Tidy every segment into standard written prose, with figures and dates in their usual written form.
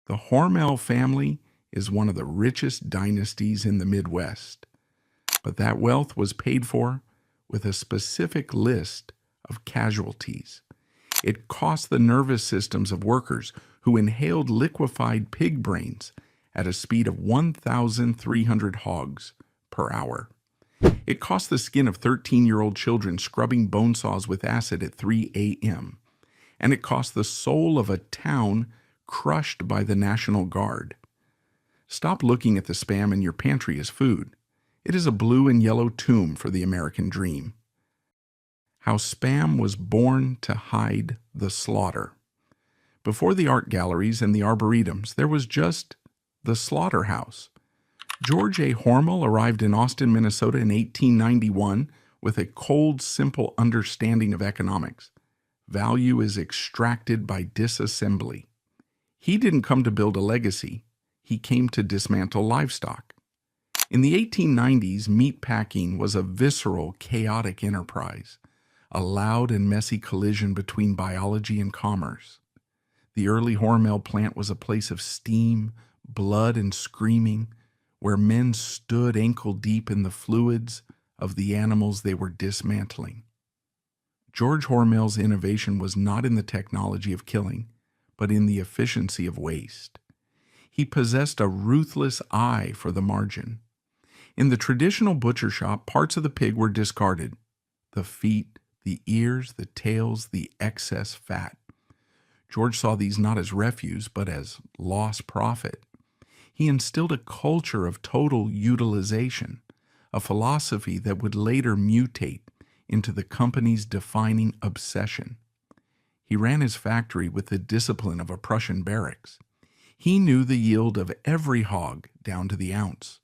The Hormel family is one of the richest dynasties in the Midwest, but that wealth was paid for with a specific list of casualties. It cost the nervous systems of workers who inhaled liquefied pig brains at a speed of 1,300 hogs per hour. It cost the skin of 13-year-old children scrubbing bone saws with acid at 3 a.m. And it cost the soul of a town crushed by the National Guard. Stop looking at the Spam in your pantry as food. It is a blue and yellow tomb for the American dream. How Spam was born to hide the slaughter. Before the art galleries and the arboretums, there was just the slaughterhouse. George A. Hormel arrived in Austin, Minnesota in 1891 with a cold, simple understanding of economics. Value is extracted by disassembly. He didn't come to build a legacy. He came to dismantle livestock. In the 1890s, meat packing was a visceral, chaotic enterprise, a loud and messy collision between biology and commerce. The early Hormel plant was a place of steam, blood, and screaming, where men stood ankle-deep in the fluids of the animals they were dismantling. George Hormel's innovation was not in the technology of killing, but in the efficiency of waste. He possessed a ruthless eye for the margin. In the traditional butcher shop, parts of the pig were discarded: the feet, the ears, the tails, the excess fat. George saw these not as refuse, but as lost profit. He instilled a culture of total utilization, a philosophy that would later mutate into the company's defining obsession. He ran his factory with the discipline of a Prussian barracks. He knew the yield of every hog down to the ounce.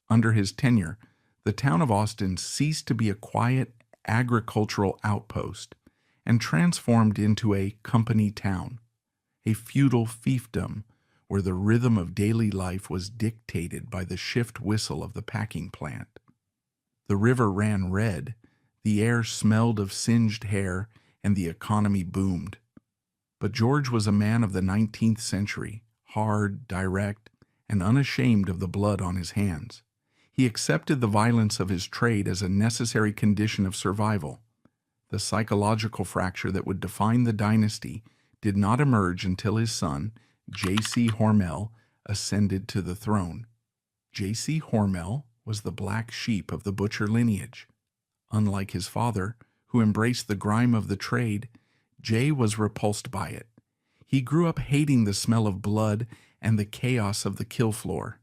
Under his tenure, the town of Austin ceased to be a quiet agricultural outpost and transformed into a company town, a feudal fiefdom where the rhythm of daily life was dictated by the shift whistle of the packing plant. The river ran red, the air smelled of singed hair, and the economy boomed. But George was a man of the 19th century, hard, direct, and unashamed of the blood on his hands. He accepted the violence of his trade as a necessary condition of survival. The psychological fracture that would define the dynasty did not emerge until his son, J.C. Hormel, ascended to the throne. J.C. Hormel was the black sheep of the butcher lineage. Unlike his father, who embraced the grime of the trade, Jay was repulsed by it. He grew up hating the smell of blood and the chaos of the kill floor.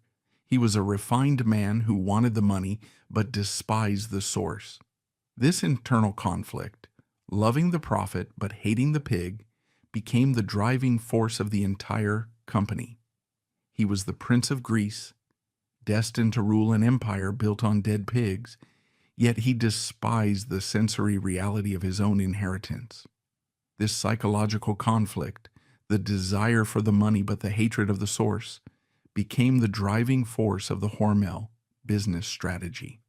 He was a refined man who wanted the money but despised the source. This internal conflict, loving the profit but hating the pig, became the driving force of the entire company. He was the Prince of Greece, destined to rule an empire built on dead pigs, yet he despised the sensory reality of his own inheritance. This psychological conflict, the desire for the money but the hatred of the source, became the driving force of the Hormel business strategy.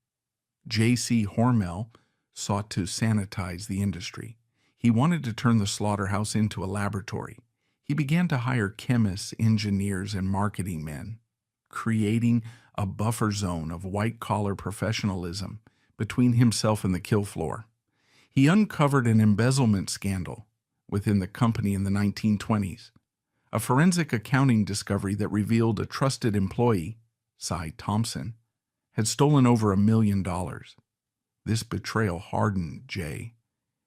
J.C. Hormel sought to sanitize the industry. He wanted to turn the slaughterhouse into a laboratory. He began to hire chemists, engineers, and marketing men, creating a buffer zone of white-collar professionalism between himself and the kill floor. He uncovered an embezzlement scandal within the company in the 1920s, a forensic accounting discovery that revealed a trusted employee, Cy Thompson, had stolen over $1 million. This betrayal hardened Jay.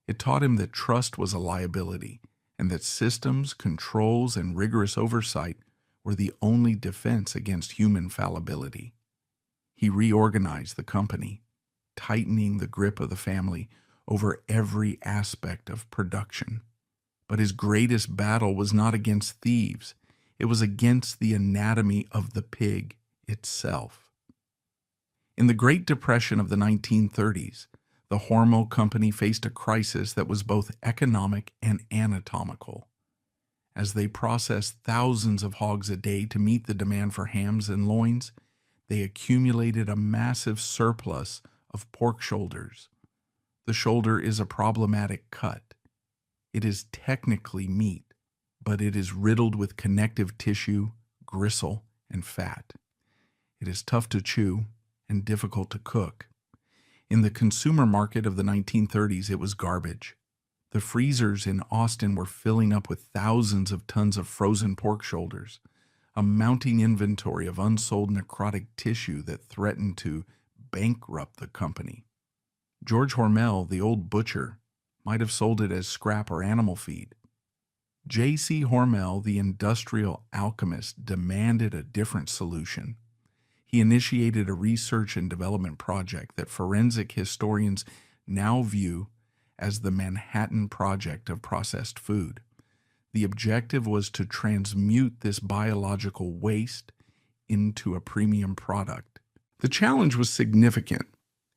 It taught him that trust was a liability and that systems, controls, and rigorous oversight were the only defense against human fallibility. He reorganized the company, tightening the grip of the family over every aspect of production. But his greatest battle was not against thieves. It was against the anatomy of the pig itself. In the Great Depression of the 1930s, the Hormel Company faced a crisis that was both economic and anatomical. As they processed thousands of hogs a day to meet the demand for hams and loins, they accumulated a massive surplus of pork shoulders. The shoulder is a problematic cut. It is technically meat, but it is riddled with connective tissue, gristle, and fat. It is tough to chew and difficult to cook. In the consumer market of the 1930s, it was garbage. The freezers in Austin were filling up with thousands of tons of frozen pork shoulders, a mounting inventory of unsold necrotic tissue that threatened to bankrupt the company. George Hormel, the old butcher, might have sold it as scrap or animal feed. J.C. Hormel, the industrial alchemist, demanded a different solution. He initiated a research and development project that forensic historians now view as the Manhattan Project of processed food. The objective was to transmute this biological waste into a premium product. The challenge was significant: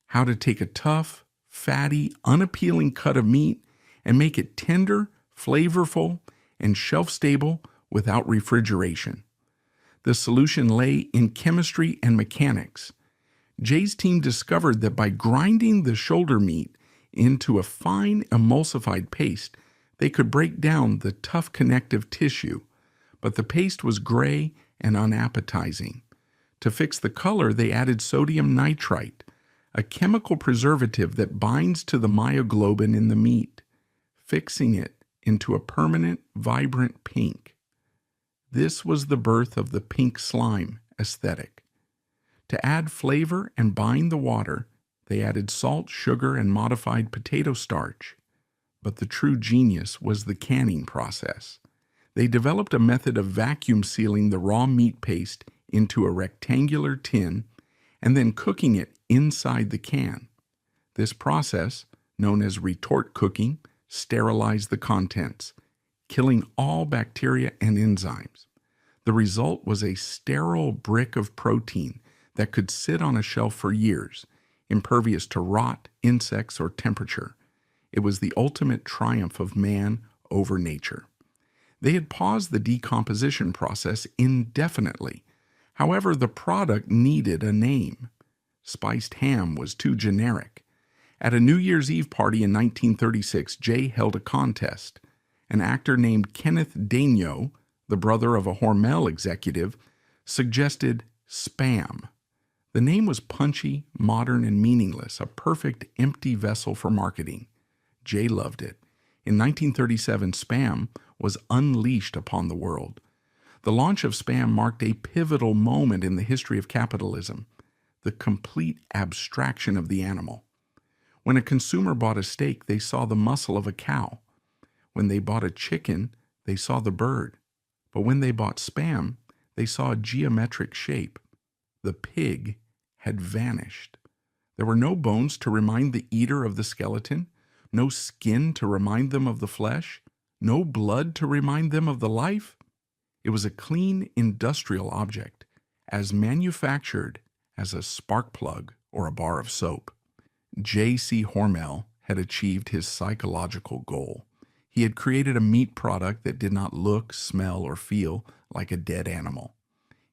how to take a tough, fatty, unappealing cut of meat and make it tender, flavorful, and shelf-stable without refrigeration. The solution lay in chemistry and mechanics. Jay's team discovered that by grinding the shoulder meat into a fine emulsified paste, they could break down the tough connective tissue, but the paste was gray and unappetizing. To fix the color, they added sodium nitrite, a chemical preservative that binds to the myoglobin in the meat, fixing it into a permanent, vibrant pink. This was the birth of the pink slime aesthetic. To add flavor and bind the water, they added salt, sugar, and modified potato starch. But the true genius was the canning process. They developed a method of vacuum sealing the raw meat paste into a rectangular tin and then cooking it inside the can. This process, known as retort cooking, sterilized the contents, killing all bacteria and enzymes. The result was a sterile brick of protein that could sit on a shelf for years, impervious to rot, insects, or temperature. It was the ultimate triumph of man over nature. They had paused the decomposition process indefinitely. However, the product needed a name. Spiced ham was too generic. At a New Year's Eve party in 1936, Jay held a contest. An actor named Kenneth Daigneault, the brother of a Hormel executive, suggested Spam. The name was punchy, modern, and meaningless, a perfect empty vessel for marketing. Jay loved it. In 1937, Spam was unleashed upon the world. The launch of Spam marked a pivotal moment in the history of capitalism, the complete abstraction of the animal. When a consumer bought a steak, they saw the muscle of a cow. When they bought a chicken, they saw the bird. But when they bought Spam, they saw a geometric shape. The pig had vanished. There were no bones to remind the eater of the skeleton, no skin to remind them of the flesh, no blood to remind them of the life. It was a clean industrial object, as manufactured as a spark plug or a bar of soap. J.C. Hormel had achieved his psychological goal. He had created a meat product that did not look, smell, or feel like a dead animal.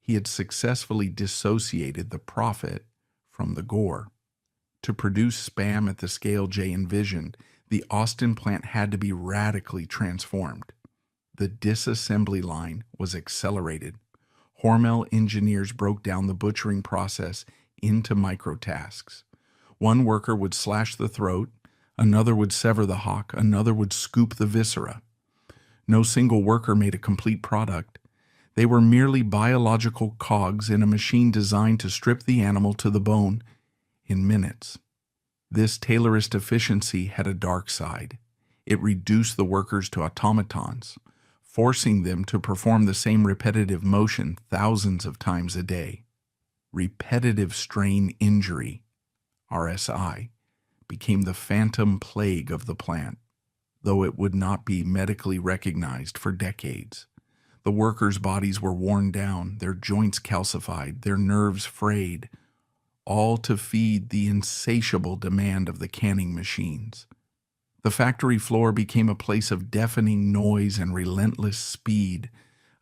He had successfully dissociated the profit from the gore. To produce Spam at the scale Jay envisioned, the Austin plant had to be radically transformed. The disassembly line was accelerated. Hormel engineers broke down the butchering process into microtasks. One worker would slash the throat, another would sever the hock, another would scoop the viscera. No single worker made a complete product. They were merely biological cogs in a machine designed to strip the animal to the bone in minutes. This tailorist efficiency had a dark side. It reduced the workers to automatons, forcing them to perform the same repetitive motion thousands of times a day. Repetitive strain injury, RSI, became the phantom plague of the plant, though it would not be medically recognized for decades. The workers' bodies were worn down, their joints calcified, their nerves frayed, all to feed the insatiable demand of the canning machines. The factory floor became a place of deafening noise and relentless speed,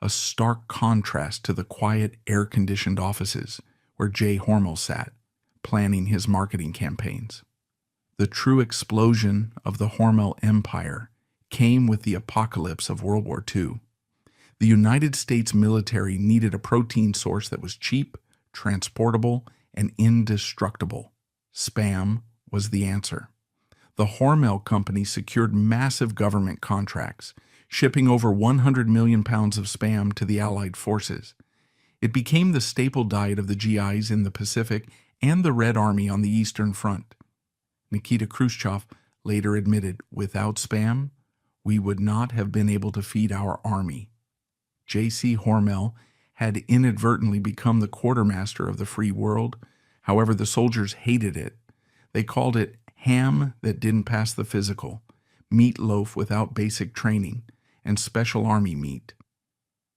a stark contrast to the quiet, air-conditioned offices where Jay Hormel sat, planning his marketing campaigns. The true explosion of the Hormel empire came with the apocalypse of World War II. The United States military needed a protein source that was cheap, transportable, and indestructible. Spam was the answer. The Hormel Company secured massive government contracts, shipping over 100 million pounds of Spam to the Allied forces. It became the staple diet of the GIs in the Pacific and the Red Army on the Eastern Front. Nikita Khrushchev later admitted, "Without Spam, we would not have been able to feed our army." J.C. Hormel had inadvertently become the quartermaster of the free world. However, the soldiers hated it. They called it ham that didn't pass the physical, meatloaf without basic training, and special army meat.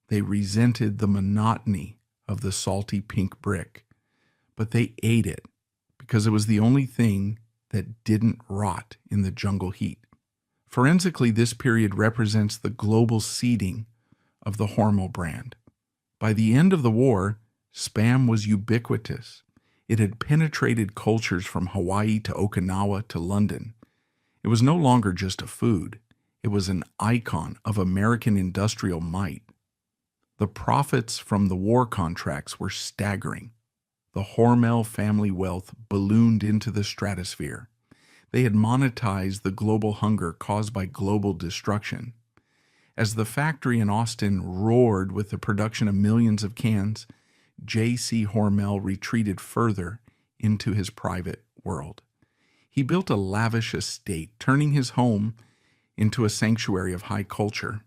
They resented the monotony of the salty pink brick, but they ate it because it was the only thing that didn't rot in the jungle heat. Forensically, this period represents the global seeding of the Hormel brand. By the end of the war, Spam was ubiquitous. It had penetrated cultures from Hawaii to Okinawa to London. It was no longer just a food. It was an icon of American industrial might. The profits from the war contracts were staggering. The Hormel family wealth ballooned into the stratosphere. They had monetized the global hunger caused by global destruction. As the factory in Austin roared with the production of millions of cans, J.C. Hormel retreated further into his private world. He built a lavish estate, turning his home into a sanctuary of high culture.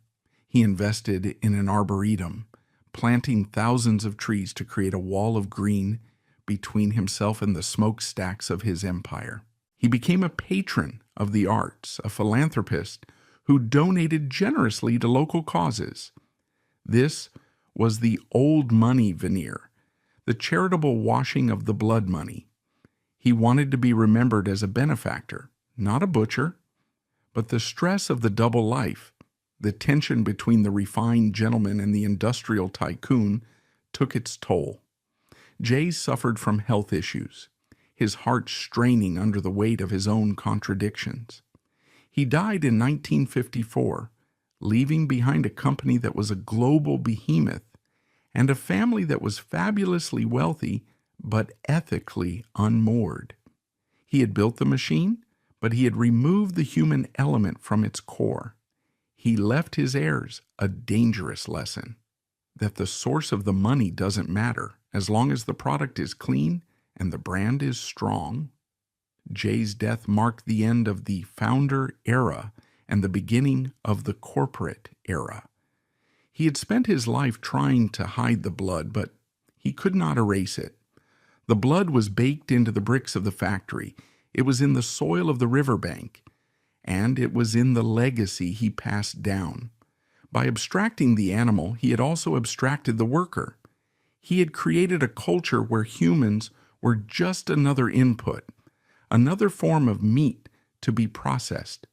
He invested in an arboretum, planting thousands of trees to create a wall of green between himself and the smokestacks of his empire. He became a patron of the arts, a philanthropist who donated generously to local causes. This was the old money veneer, the charitable washing of the blood money. He wanted to be remembered as a benefactor, not a butcher. But the stress of the double life, the tension between the refined gentleman and the industrial tycoon, took its toll. Jay suffered from health issues, his heart straining under the weight of his own contradictions. He died in 1954, leaving behind a company that was a global behemoth and a family that was fabulously wealthy but ethically unmoored. He had built the machine, but he had removed the human element from its core. He left his heirs a dangerous lesson, that the source of the money doesn't matter as long as the product is clean and the brand is strong. Jay's death marked the end of the founder era and the beginning of the corporate era. He had spent his life trying to hide the blood, but he could not erase it. The blood was baked into the bricks of the factory. It was in the soil of the riverbank, and it was in the legacy he passed down. By abstracting the animal, he had also abstracted the worker. He had created a culture where humans were just another input, another form of meat to be processed.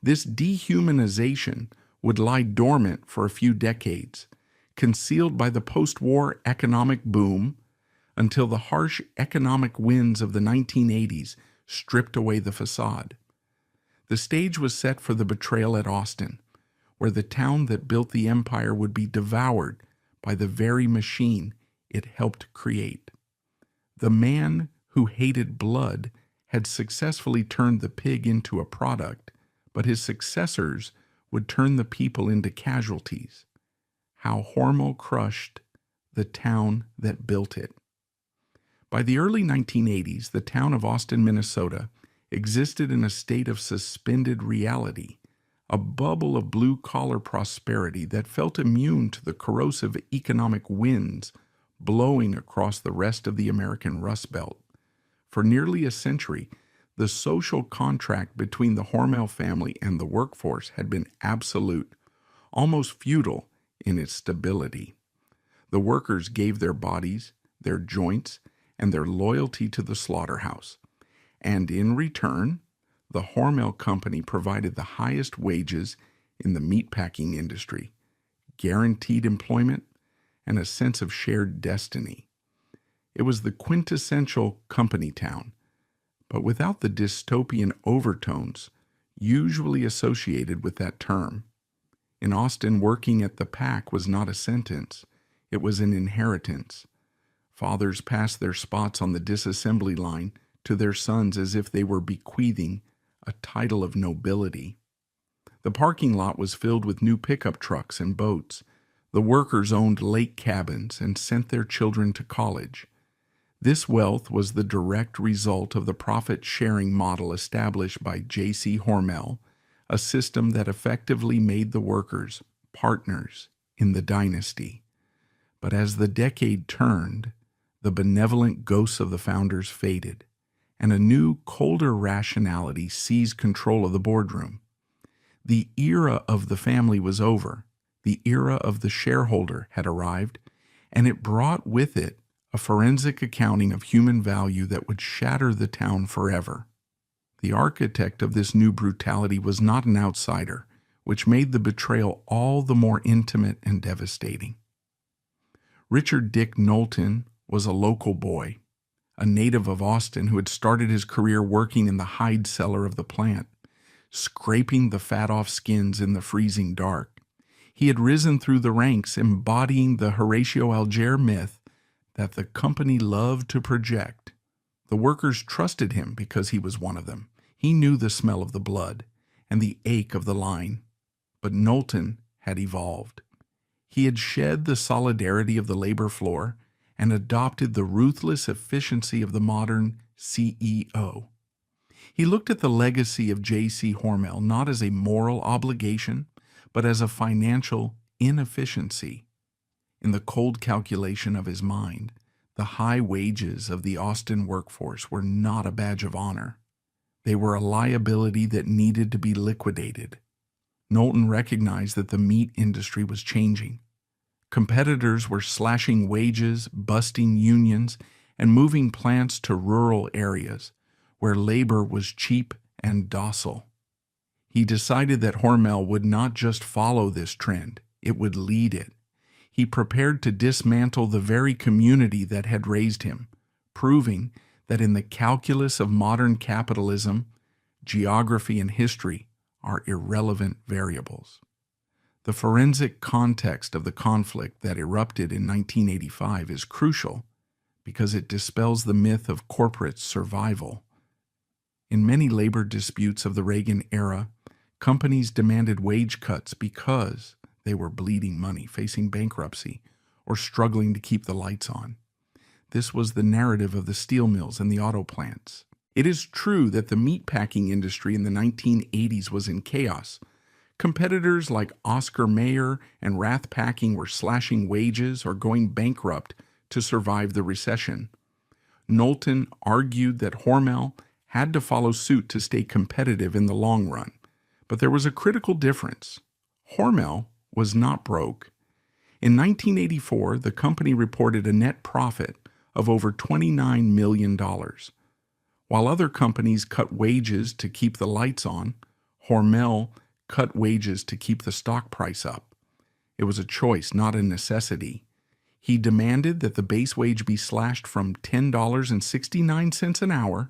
This dehumanization would lie dormant for a few decades, concealed by the post-war economic boom, until the harsh economic winds of the 1980s stripped away the facade. The stage was set for the betrayal at Austin, where the town that built the empire would be devoured by the very machine it helped create. The man who hated blood had successfully turned the pig into a product, but his successors would turn the people into casualties. How Hormel crushed the town that built it. By the early 1980s, the town of Austin, Minnesota, existed in a state of suspended reality, a bubble of blue-collar prosperity that felt immune to the corrosive economic winds blowing across the rest of the American Rust Belt. For nearly a century, the social contract between the Hormel family and the workforce had been absolute, almost feudal in its stability. The workers gave their bodies, their joints, and their loyalty to the slaughterhouse. And in return, the Hormel Company provided the highest wages in the meatpacking industry, guaranteed employment, and a sense of shared destiny. It was the quintessential company town, but without the dystopian overtones usually associated with that term. In Austin, working at the pack was not a sentence, it was an inheritance. Fathers passed their spots on the disassembly line to their sons as if they were bequeathing a title of nobility. The parking lot was filled with new pickup trucks and boats. The workers owned lake cabins and sent their children to college. This wealth was the direct result of the profit-sharing model established by J.C. Hormel, a system that effectively made the workers partners in the dynasty. But as the decade turned, the benevolent ghosts of the founders faded, and a new, colder rationality seized control of the boardroom. The era of the family was over. The era of the shareholder had arrived, and it brought with it a forensic accounting of human value that would shatter the town forever. The architect of this new brutality was not an outsider, which made the betrayal all the more intimate and devastating. Richard Dick Knowlton was a local boy, a native of Austin who had started his career working in the hide cellar of the plant, scraping the fat off skins in the freezing dark. He had risen through the ranks, embodying the Horatio Alger myth that the company loved to project. The workers trusted him because he was one of them. He knew the smell of the blood and the ache of the line. But Knowlton had evolved. He had shed the solidarity of the labor floor and adopted the ruthless efficiency of the modern CEO. He looked at the legacy of J.C. Hormel not as a moral obligation, but as a financial inefficiency. In the cold calculation of his mind, the high wages of the Austin workforce were not a badge of honor. They were a liability that needed to be liquidated. Knowlton recognized that the meat industry was changing. Competitors were slashing wages, busting unions, and moving plants to rural areas where labor was cheap and docile. He decided that Hormel would not just follow this trend, it would lead it. He prepared to dismantle the very community that had raised him, proving that in the calculus of modern capitalism, geography and history are irrelevant variables. The forensic context of the conflict that erupted in 1985 is crucial because it dispels the myth of corporate survival. In many labor disputes of the Reagan era, companies demanded wage cuts because they were bleeding money, facing bankruptcy, or struggling to keep the lights on. This was the narrative of the steel mills and the auto plants. It is true that the meatpacking industry in the 1980s was in chaos. Competitors like Oscar Mayer and Rath Packing were slashing wages or going bankrupt to survive the recession. Knowlton argued that Hormel had to follow suit to stay competitive in the long run. But there was a critical difference. Hormel was not broke. In 1984, the company reported a net profit of over $29 million. While other companies cut wages to keep the lights on, Hormel cut wages to keep the stock price up. It was a choice, not a necessity. He demanded that the base wage be slashed from $10.69 an hour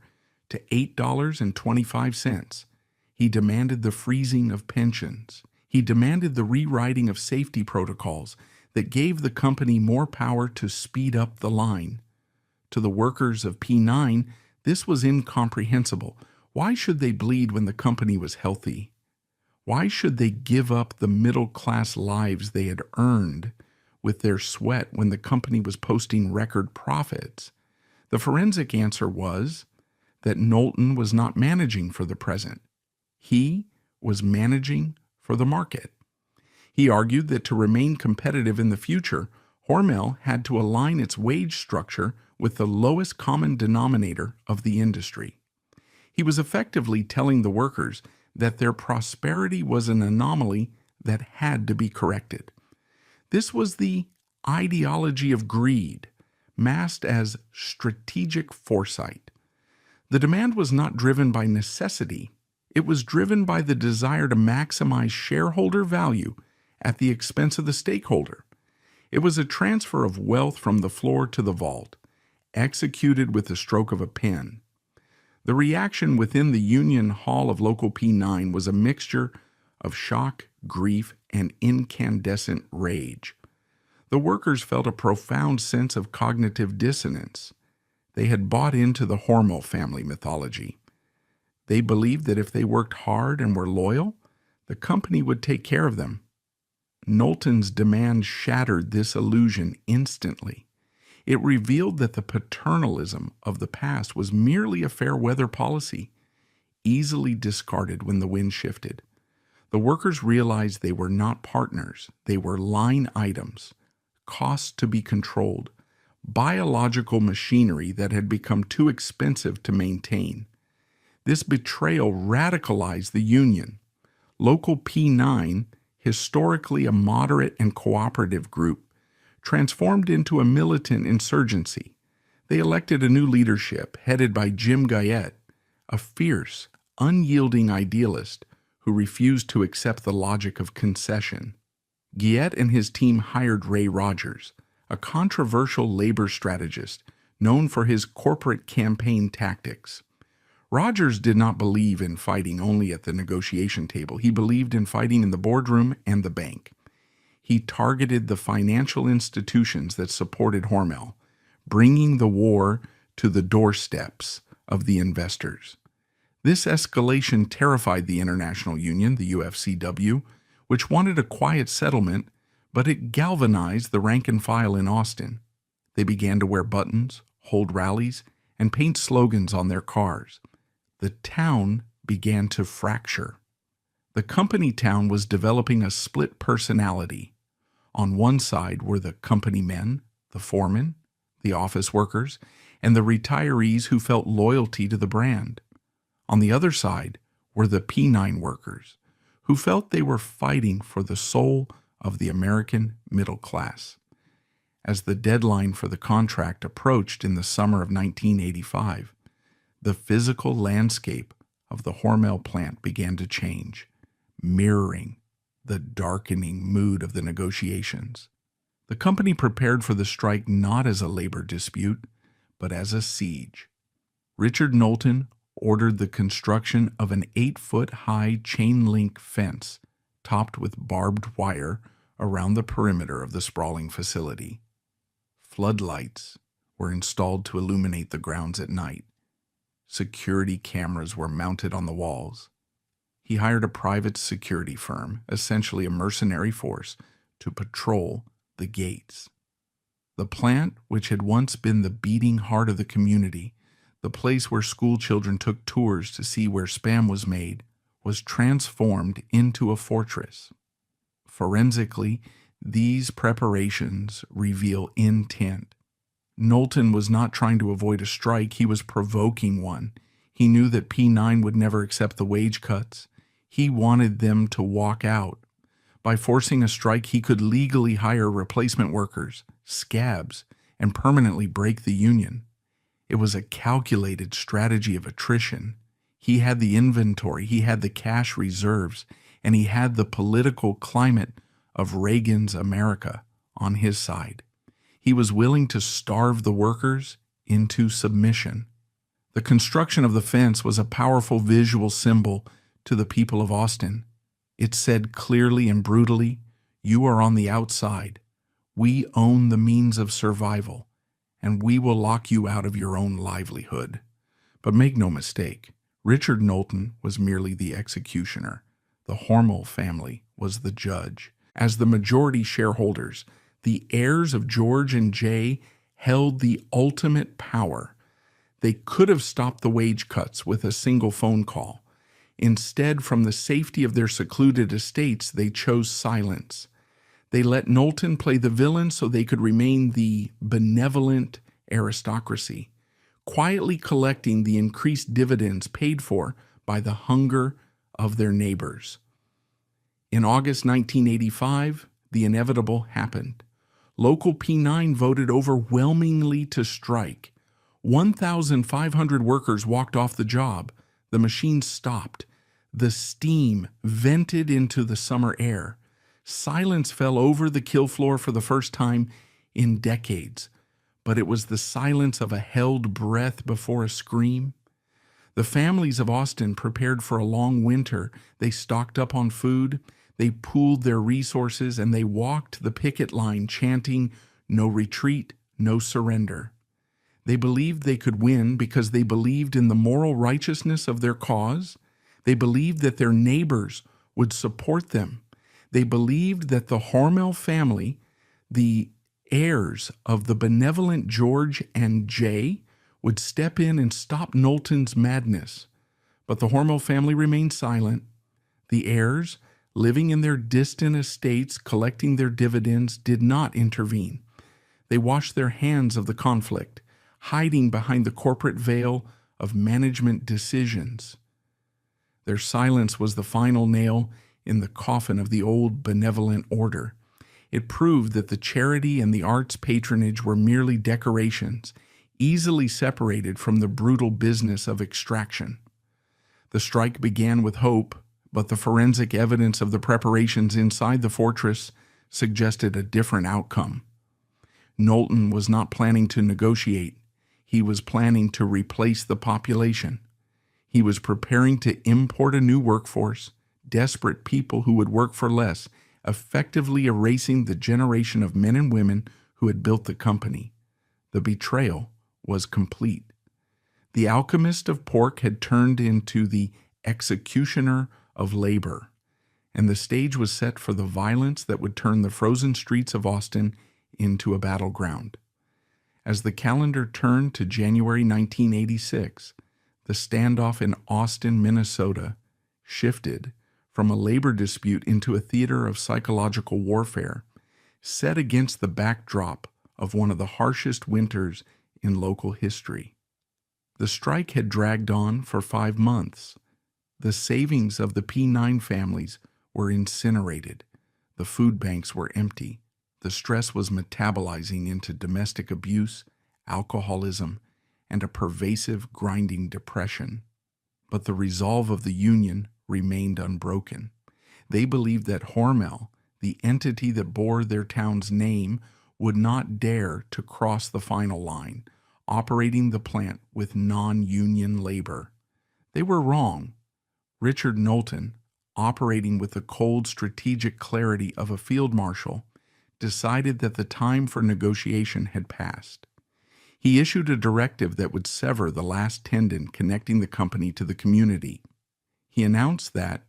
to $8.25. He demanded the freezing of pensions. He demanded the rewriting of safety protocols that gave the company more power to speed up the line. To the workers of P9, this was incomprehensible. Why should they bleed when the company was healthy? Why should they give up the middle-class lives they had earned with their sweat when the company was posting record profits? The forensic answer was that Knowlton was not managing for the present. He was managing for the market. He argued that to remain competitive in the future, Hormel had to align its wage structure with the lowest common denominator of the industry. He was effectively telling the workers that their prosperity was an anomaly that had to be corrected. This was the ideology of greed, masked as strategic foresight. The demand was not driven by necessity. It was driven by the desire to maximize shareholder value at the expense of the stakeholder. It was a transfer of wealth from the floor to the vault, executed with the stroke of a pen. The reaction within the Union Hall of Local P9 was a mixture of shock, grief, and incandescent rage. The workers felt a profound sense of cognitive dissonance. They had bought into the Hormel family mythology. They believed that if they worked hard and were loyal, the company would take care of them. Knowlton's demand shattered this illusion instantly. It revealed that the paternalism of the past was merely a fair-weather policy, easily discarded when the wind shifted. The workers realized they were not partners. They were line items, costs to be controlled, biological machinery that had become too expensive to maintain. This betrayal radicalized the Union. Local P9, historically a moderate and cooperative group, transformed into a militant insurgency. They elected a new leadership headed by Jim Guyette, a fierce, unyielding idealist who refused to accept the logic of concession. Guyette and his team hired Ray Rogers, a controversial labor strategist known for his corporate campaign tactics. Rogers did not believe in fighting only at the negotiation table. He believed in fighting in the boardroom and the bank. He targeted the financial institutions that supported Hormel, bringing the war to the doorsteps of the investors. This escalation terrified the International Union, the UFCW, which wanted a quiet settlement, but it galvanized the rank and file in Austin. They began to wear buttons, hold rallies, and paint slogans on their cars. The town began to fracture. The company town was developing a split personality. On one side were the company men, the foremen, the office workers, and the retirees who felt loyalty to the brand. On the other side were the P9 workers, who felt they were fighting for the soul of the American middle class. As the deadline for the contract approached in the summer of 1985, the physical landscape of the Hormel plant began to change, mirroring the darkening mood of the negotiations. The company prepared for the strike not as a labor dispute, but as a siege. Richard Knowlton ordered the construction of an 8-foot-high chain-link fence topped with barbed wire around the perimeter of the sprawling facility. Floodlights were installed to illuminate the grounds at night. Security cameras were mounted on the walls. He hired a private security firm, essentially a mercenary force, to patrol the gates. The plant, which had once been the beating heart of the community, the place where school children took tours to see where Spam was made, was transformed into a fortress. Forensically, these preparations reveal intent. Knowlton was not trying to avoid a strike, he was provoking one. He knew that P9 would never accept the wage cuts. He wanted them to walk out. By forcing a strike, he could legally hire replacement workers, scabs, and permanently break the union. It was a calculated strategy of attrition. He had the inventory, he had the cash reserves, and he had the political climate of Reagan's America on his side. He was willing to starve the workers into submission. The construction of the fence was a powerful visual symbol to the people of Austin. It said clearly and brutally, "You are on the outside. We own the means of survival, and we will lock you out of your own livelihood." But make no mistake, Richard Knowlton was merely the executioner. The Hormel family was the judge. As the majority shareholders, the heirs of George and Jay held the ultimate power. They could have stopped the wage cuts with a single phone call. Instead, from the safety of their secluded estates, they chose silence. They let Knowlton play the villain so they could remain the benevolent aristocracy, quietly collecting the increased dividends paid for by the hunger of their neighbors. In August 1985, the inevitable happened. Local P9 voted overwhelmingly to strike. 1,500 workers walked off the job. The machine stopped. The steam vented into the summer air. Silence fell over the kill floor for the first time in decades, but it was the silence of a held breath before a scream. The families of Austin prepared for a long winter. They stocked up on food. They pooled their resources and they walked the picket line chanting, "No retreat, no surrender." They believed they could win because they believed in the moral righteousness of their cause. They believed that their neighbors would support them. They believed that the Hormel family, the heirs of the benevolent George and Jay, would step in and stop Knowlton's madness. But the Hormel family remained silent. The heirs, living in their distant estates, collecting their dividends, did not intervene. They washed their hands of the conflict, hiding behind the corporate veil of management decisions. Their silence was the final nail in the coffin of the old benevolent order. It proved that the charity and the arts patronage were merely decorations, easily separated from the brutal business of extraction. The strike began with hope, but the forensic evidence of the preparations inside the fortress suggested a different outcome. Knowlton was not planning to negotiate. He was planning to replace the population. He was preparing to import a new workforce, desperate people who would work for less, effectively erasing the generation of men and women who had built the company. The betrayal was complete. The alchemist of pork had turned into the executioner of labor, and the stage was set for the violence that would turn the frozen streets of Austin into a battleground. As the calendar turned to January 1986, the standoff in Austin, Minnesota, shifted from a labor dispute into a theater of psychological warfare, set against the backdrop of one of the harshest winters in local history. The strike had dragged on for 5 months. The savings of the P9 families were incinerated. The food banks were empty. The stress was metabolizing into domestic abuse, alcoholism, and a pervasive, grinding depression. But the resolve of the union remained unbroken. They believed that Hormel, the entity that bore their town's name, would not dare to cross the final line, operating the plant with non-union labor. They were wrong. Richard Knowlton, operating with the cold strategic clarity of a field marshal, decided that the time for negotiation had passed. He issued a directive that would sever the last tendon connecting the company to the community. He announced that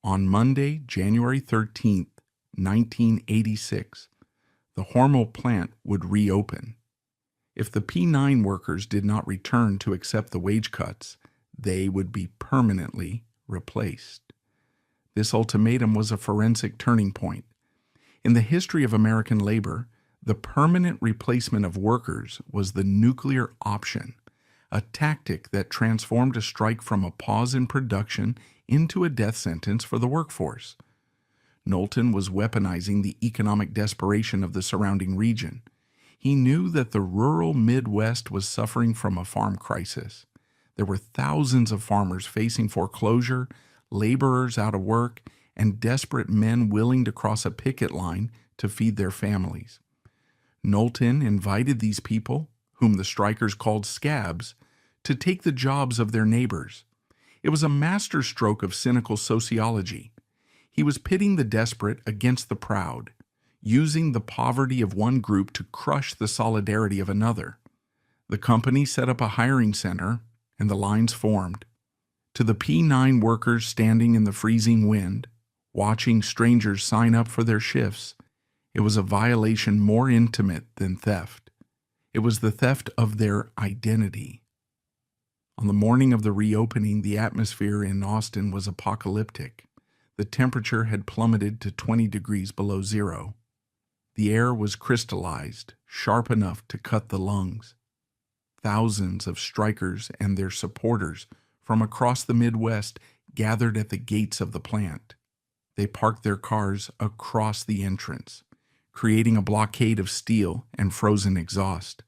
on Monday, January 13, 1986, the Hormel plant would reopen. If the P9 workers did not return to accept the wage cuts, they would be permanently replaced. This ultimatum was a forensic turning point. In the history of American labor, the permanent replacement of workers was the nuclear option, a tactic that transformed a strike from a pause in production into a death sentence for the workforce. Knowlton was weaponizing the economic desperation of the surrounding region. He knew that the rural Midwest was suffering from a farm crisis. There were thousands of farmers facing foreclosure, laborers out of work, and desperate men willing to cross a picket line to feed their families. Knowlton invited these people, whom the strikers called scabs, to take the jobs of their neighbors. It was a masterstroke of cynical sociology. He was pitting the desperate against the proud, using the poverty of one group to crush the solidarity of another. The company set up a hiring center, and the lines formed. To the P9 workers standing in the freezing wind, watching strangers sign up for their shifts, it was a violation more intimate than theft. It was the theft of their identity. On the morning of the reopening, the atmosphere in Austin was apocalyptic. The temperature had plummeted to 20 degrees below zero. The air was crystallized, sharp enough to cut the lungs. Thousands of strikers and their supporters from across the Midwest gathered at the gates of the plant. They parked their cars across the entrance, creating a blockade of steel and frozen exhaust.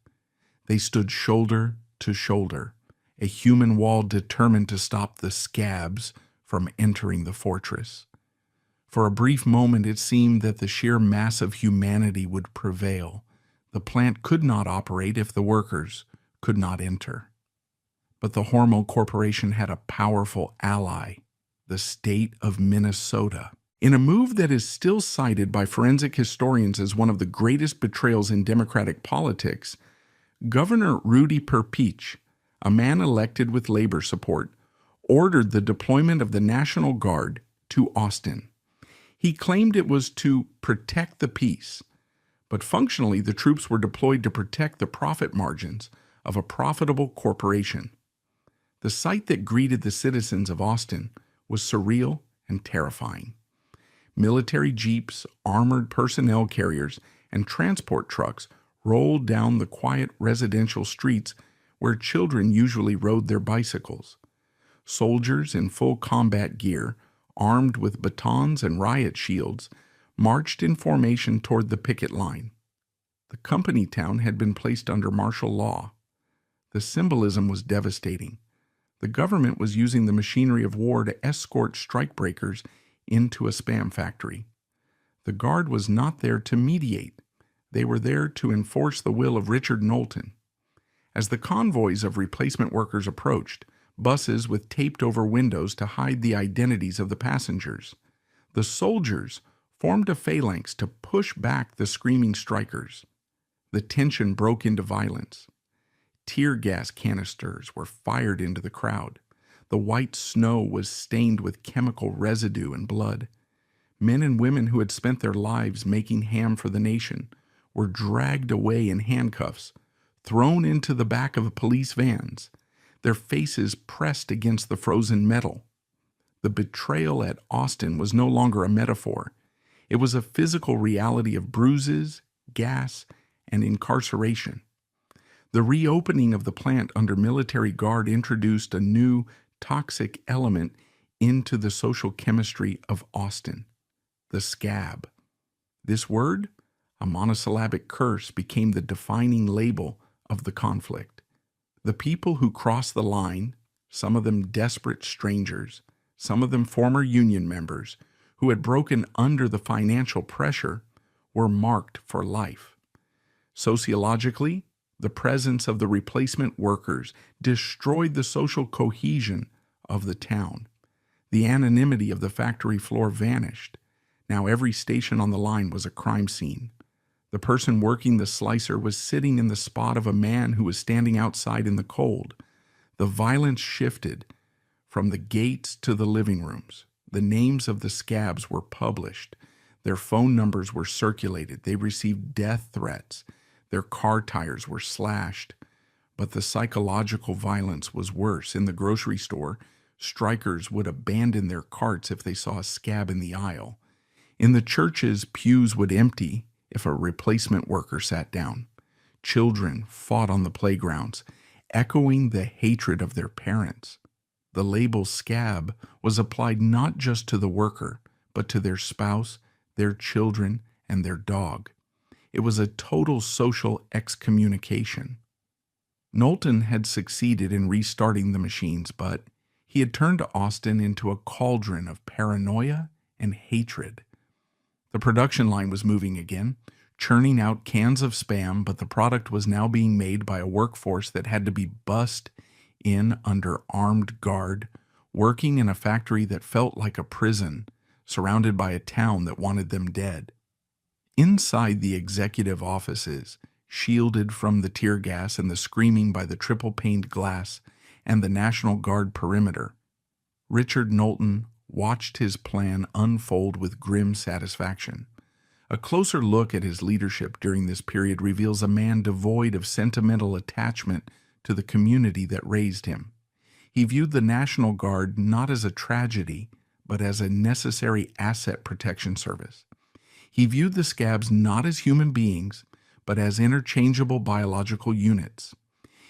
They stood shoulder to shoulder, a human wall determined to stop the scabs from entering the fortress. For a brief moment, it seemed that the sheer mass of humanity would prevail. The plant could not operate if the workers could not enter. But the Hormel Corporation had a powerful ally, the state of Minnesota. In a move that is still cited by forensic historians as one of the greatest betrayals in Democratic politics, Governor Rudy Perpeach, a man elected with labor support, ordered the deployment of the National Guard to Austin. He claimed it was to protect the peace, but functionally the troops were deployed to protect the profit margins of a profitable corporation. The sight that greeted the citizens of Austin was surreal and terrifying. Military jeeps, armored personnel carriers, and transport trucks rolled down the quiet residential streets where children usually rode their bicycles. Soldiers in full combat gear, armed with batons and riot shields, marched in formation toward the picket line. The company town had been placed under martial law. The symbolism was devastating. The government was using the machinery of war to escort strikebreakers into a spam factory. The Guard was not there to mediate. They were there to enforce the will of Richard Knowlton. As the convoys of replacement workers approached, buses with taped-over windows to hide the identities of the passengers, the soldiers formed a phalanx to push back the screaming strikers. The tension broke into violence. Tear gas canisters were fired into the crowd. The white snow was stained with chemical residue and blood. Men and women who had spent their lives making ham for the nation were dragged away in handcuffs, thrown into the back of police vans, their faces pressed against the frozen metal. The betrayal at Austin was no longer a metaphor. It was a physical reality of bruises, gas, and incarceration. The reopening of the plant under military guard introduced a new toxic element into the social chemistry of Austin: the scab. This word, a monosyllabic curse, became the defining label of the conflict. The people who crossed the line, some of them desperate strangers, some of them former union members, who had broken under the financial pressure, were marked for life. Sociologically, the presence of the replacement workers destroyed the social cohesion of the town. The anonymity of the factory floor vanished. Now every station on the line was a crime scene. The person working the slicer was sitting in the spot of a man who was standing outside in the cold. The violence shifted from the gates to the living rooms. The names of the scabs were published. Their phone numbers were circulated. They received death threats. Their car tires were slashed. But the psychological violence was worse. In the grocery store, strikers would abandon their carts if they saw a scab in the aisle. In the churches, pews would empty if a replacement worker sat down. Children fought on the playgrounds, echoing the hatred of their parents. The label scab was applied not just to the worker, but to their spouse, their children, and their dog. It was a total social excommunication. Knowlton had succeeded in restarting the machines, but he had turned Austin into a cauldron of paranoia and hatred. The production line was moving again, churning out cans of Spam, but the product was now being made by a workforce that had to be bussed in under armed guard, working in a factory that felt like a prison, surrounded by a town that wanted them dead. Inside the executive offices, shielded from the tear gas and the screaming by the triple-paned glass and the National Guard perimeter, Richard Knowlton watched his plan unfold with grim satisfaction. A closer look at his leadership during this period reveals a man devoid of sentimental attachment to the community that raised him. He viewed the National Guard not as a tragedy, but as a necessary asset protection service. He viewed the scabs not as human beings, but as interchangeable biological units.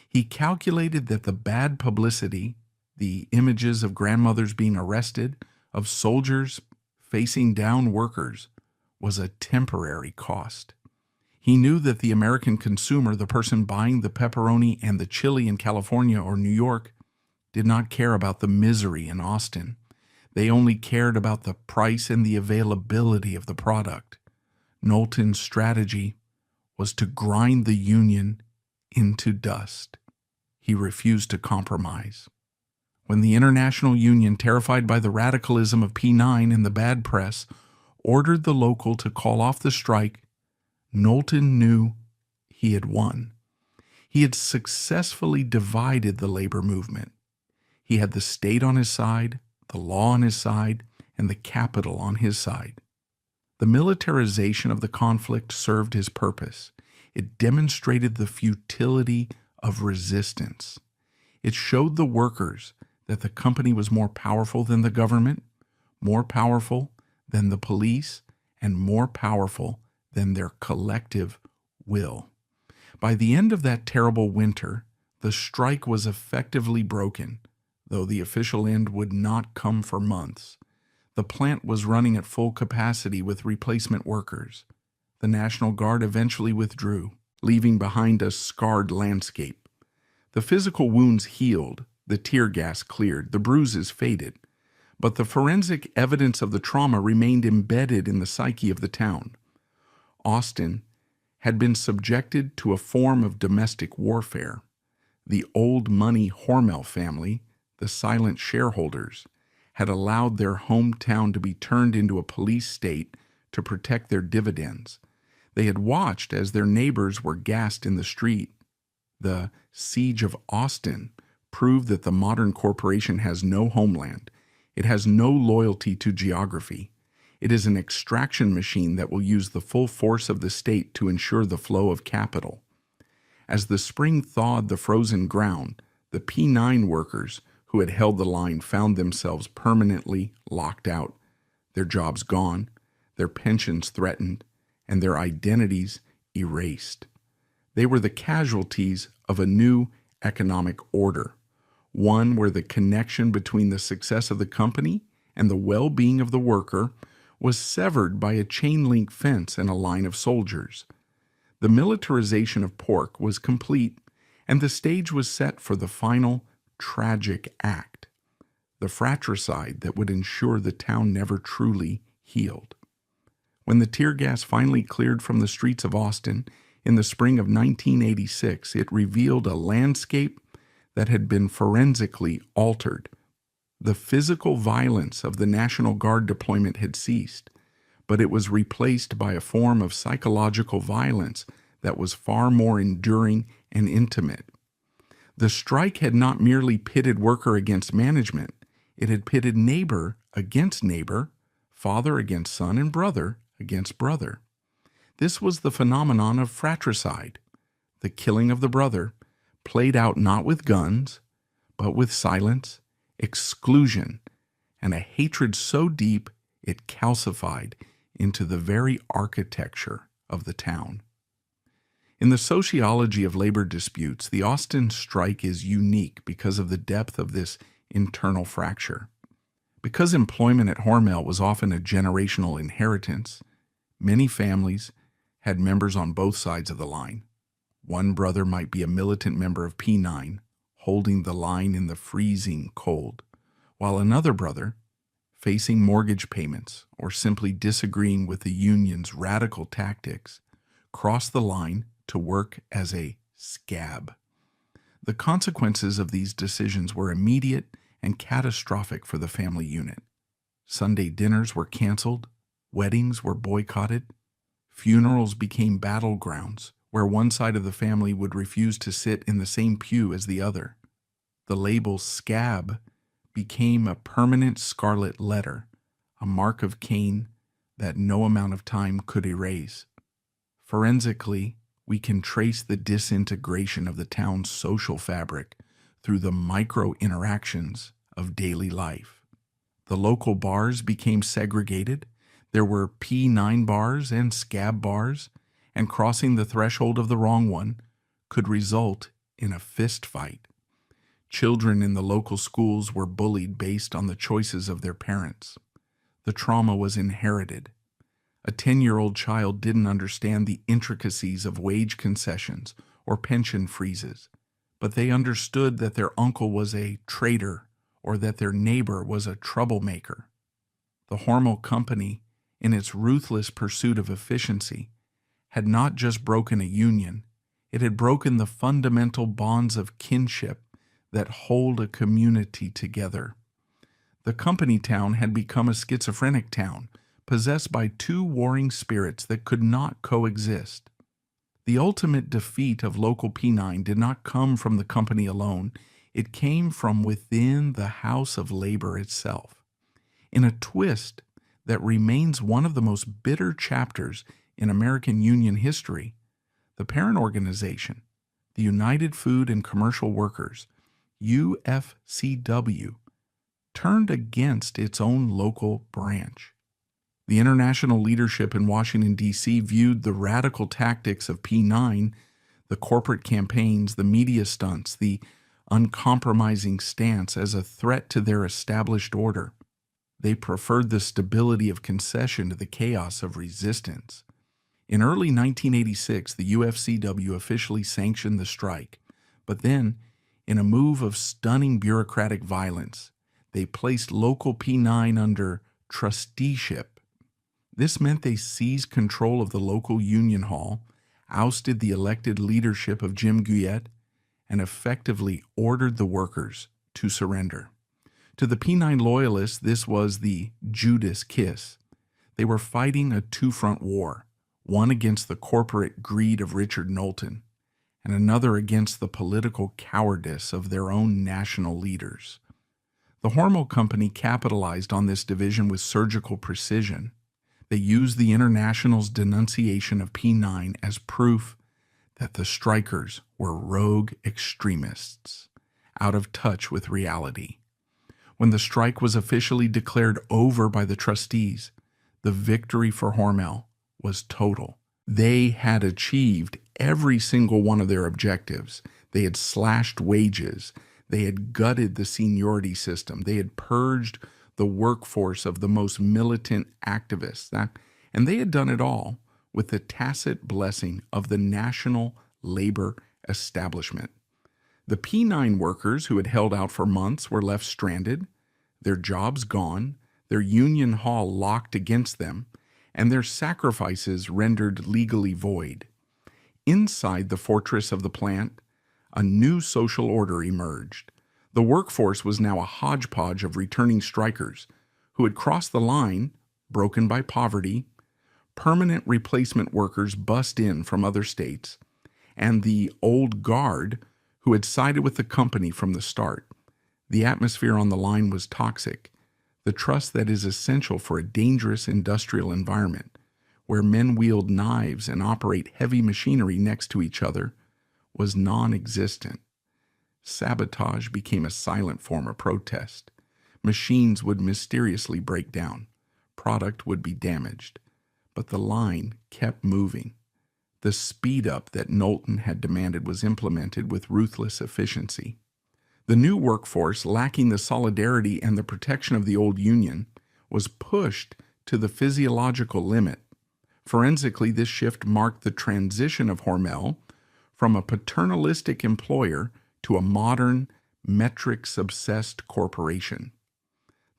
He calculated that the bad publicity, the images of grandmothers being arrested, of soldiers facing down workers, was a temporary cost. He knew that the American consumer, the person buying the pepperoni and the chili in California or New York, did not care about the misery in Austin. They only cared about the price and the availability of the product. Knowlton's strategy was to grind the union into dust. He refused to compromise. When the International Union, terrified by the radicalism of P9 and the bad press, ordered the local to call off the strike, Knowlton knew he had won. He had successfully divided the labor movement. He had the state on his side, the law on his side, and the capital on his side. The militarization of the conflict served his purpose. It demonstrated the futility of resistance. It showed the workers that the company was more powerful than the government, more powerful than the police, and more powerful than their collective will. By the end of that terrible winter, the strike was effectively broken, though the official end would not come for months. The plant was running at full capacity with replacement workers. The National Guard eventually withdrew, leaving behind a scarred landscape. The physical wounds healed, the tear gas cleared, the bruises faded, but the forensic evidence of the trauma remained embedded in the psyche of the town. Austin had been subjected to a form of domestic warfare. The old money Hormel family, the silent shareholders, had allowed their hometown to be turned into a police state to protect their dividends. They had watched as their neighbors were gassed in the street. The siege of Austin proved that the modern corporation has no homeland. It has no loyalty to geography. It is an extraction machine that will use the full force of the state to ensure the flow of capital. As the spring thawed the frozen ground, the P9 workers who had held the line found themselves permanently locked out, their jobs gone, their pensions threatened, and their identities erased. They were the casualties of a new economic order, one where the connection between the success of the company and the well-being of the worker was severed by a chain-link fence and a line of soldiers. The militarization of pork was complete, and the stage was set for the final tragic act, the fratricide that would ensure the town never truly healed. When the tear gas finally cleared from the streets of Austin in the spring of 1986, it revealed a landscape that had been forensically altered. The physical violence of the National Guard deployment had ceased, but it was replaced by a form of psychological violence that was far more enduring and intimate. The strike had not merely pitted worker against management, it had pitted neighbor against neighbor, father against son, and brother against brother. This was the phenomenon of fratricide, the killing of the brother, played out not with guns, but with silence, exclusion, and a hatred so deep it calcified into the very architecture of the town. In the sociology of labor disputes, the Austin strike is unique because of the depth of this internal fracture. Because employment at Hormel was often a generational inheritance, many families had members on both sides of the line. One brother might be a militant member of P9, holding the line in the freezing cold, while another brother, facing mortgage payments or simply disagreeing with the union's radical tactics, crossed the line to work as a scab. The consequences of these decisions were immediate and catastrophic for the family unit. Sunday dinners were canceled, weddings were boycotted, funerals became battlegrounds where one side of the family would refuse to sit in the same pew as the other. The label scab became a permanent scarlet letter, a mark of Cain that no amount of time could erase. Forensically, we can trace the disintegration of the town's social fabric through the micro-interactions of daily life. The local bars became segregated. There were P9 bars and scab bars, and crossing the threshold of the wrong one could result in a fist fight. Children in the local schools were bullied based on the choices of their parents. The trauma was inherited. A 10-year-old child didn't understand the intricacies of wage concessions or pension freezes, but they understood that their uncle was a traitor or that their neighbor was a troublemaker. The Hormel company, in its ruthless pursuit of efficiency, had not just broken a union, it had broken the fundamental bonds of kinship that hold a community together. The company town had become a schizophrenic town, possessed by two warring spirits that could not coexist. The ultimate defeat of Local P9 did not come from the company alone. It came from within the House of Labor itself. In a twist that remains one of the most bitter chapters in American union history, the parent organization, the United Food and Commercial Workers, UFCW, turned against its own local branch. The international leadership in Washington, D.C. viewed the radical tactics of P9, the corporate campaigns, the media stunts, the uncompromising stance as a threat to their established order. They preferred the stability of concession to the chaos of resistance. In early 1986, the UFCW officially sanctioned the strike, but then, in a move of stunning bureaucratic violence, they placed Local P9 under trusteeship. This meant they seized control of the local union hall, ousted the elected leadership of Jim Guyette, and effectively ordered the workers to surrender. To the P9 loyalists, this was the Judas kiss. They were fighting a two-front war, one against the corporate greed of Richard Knowlton, and another against the political cowardice of their own national leaders. The Hormel Company capitalized on this division with surgical precision. They used the International's denunciation of P9 as proof that the strikers were rogue extremists, out of touch with reality. When the strike was officially declared over by the trustees, the victory for Hormel was total. They had achieved every single one of their objectives. They had slashed wages. They had gutted the seniority system. They had purged the workforce of the most militant activists. And they had done it all with the tacit blessing of the national labor establishment. The P9 workers who had held out for months were left stranded, their jobs gone, their union hall locked against them, and their sacrifices rendered legally void. Inside the fortress of the plant, a new social order emerged. The workforce was now a hodgepodge of returning strikers who had crossed the line, broken by poverty, permanent replacement workers bussed in from other states, and the old guard who had sided with the company from the start. The atmosphere on the line was toxic. The trust that is essential for a dangerous industrial environment, where men wield knives and operate heavy machinery next to each other, was non-existent. Sabotage became a silent form of protest. Machines would mysteriously break down. Product would be damaged. But the line kept moving. The speed-up that Knowlton had demanded was implemented with ruthless efficiency. The new workforce, lacking the solidarity and the protection of the old union, was pushed to the physiological limit. Forensically, this shift marked the transition of Hormel from a paternalistic employer to a modern, metrics-obsessed corporation.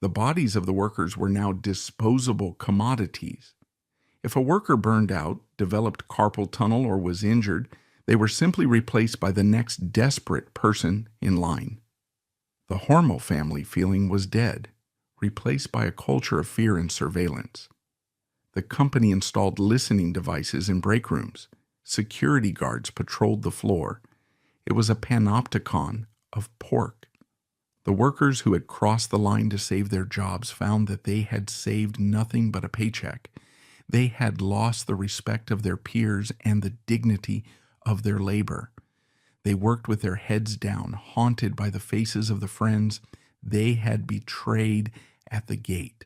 The bodies of the workers were now disposable commodities. If a worker burned out, developed carpal tunnel, or was injured, they were simply replaced by the next desperate person in line. The Hormel family feeling was dead, replaced by a culture of fear and surveillance. The company installed listening devices in break rooms. Security guards patrolled the floor. It was a panopticon of pork. The workers who had crossed the line to save their jobs found that they had saved nothing but a paycheck. They had lost the respect of their peers and the dignity of their labor. They worked with their heads down, haunted by the faces of the friends they had betrayed at the gate.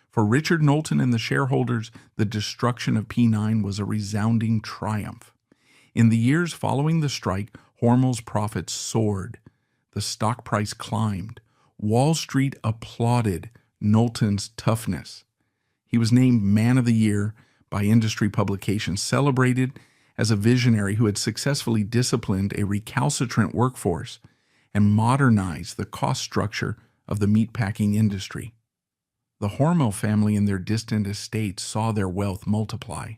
For Richard Knowlton and the shareholders, the destruction of P9 was a resounding triumph. In the years following the strike, Hormel's profits soared. The stock price climbed. Wall Street applauded Knowlton's toughness. He was named Man of the Year by industry publications, celebrated as a visionary who had successfully disciplined a recalcitrant workforce and modernized the cost structure of the meatpacking industry. The Hormel family and their distant estates saw their wealth multiply.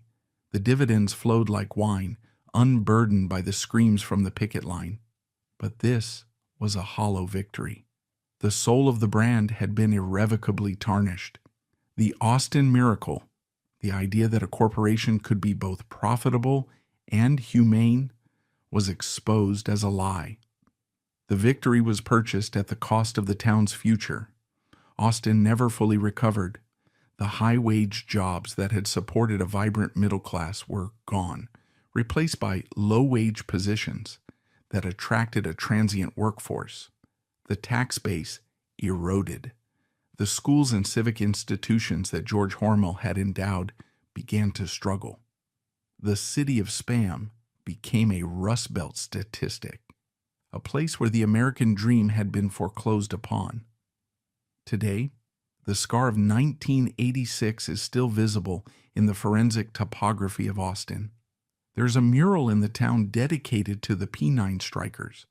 The dividends flowed like wine, unburdened by the screams from the picket line. But this was a hollow victory. The soul of the brand had been irrevocably tarnished. The Austin miracle, the idea that a corporation could be both profitable and humane, was exposed as a lie. The victory was purchased at the cost of the town's future. Austin never fully recovered. The high-wage jobs that had supported a vibrant middle class were gone, replaced by low-wage positions that attracted a transient workforce. The tax base eroded. The schools and civic institutions that George Hormel had endowed began to struggle. The city of Spam became a Rust Belt statistic, a place where the American dream had been foreclosed upon. Today, the scar of 1986 is still visible in the forensic topography of Austin. There's a mural in the town dedicated to the P9 strikers,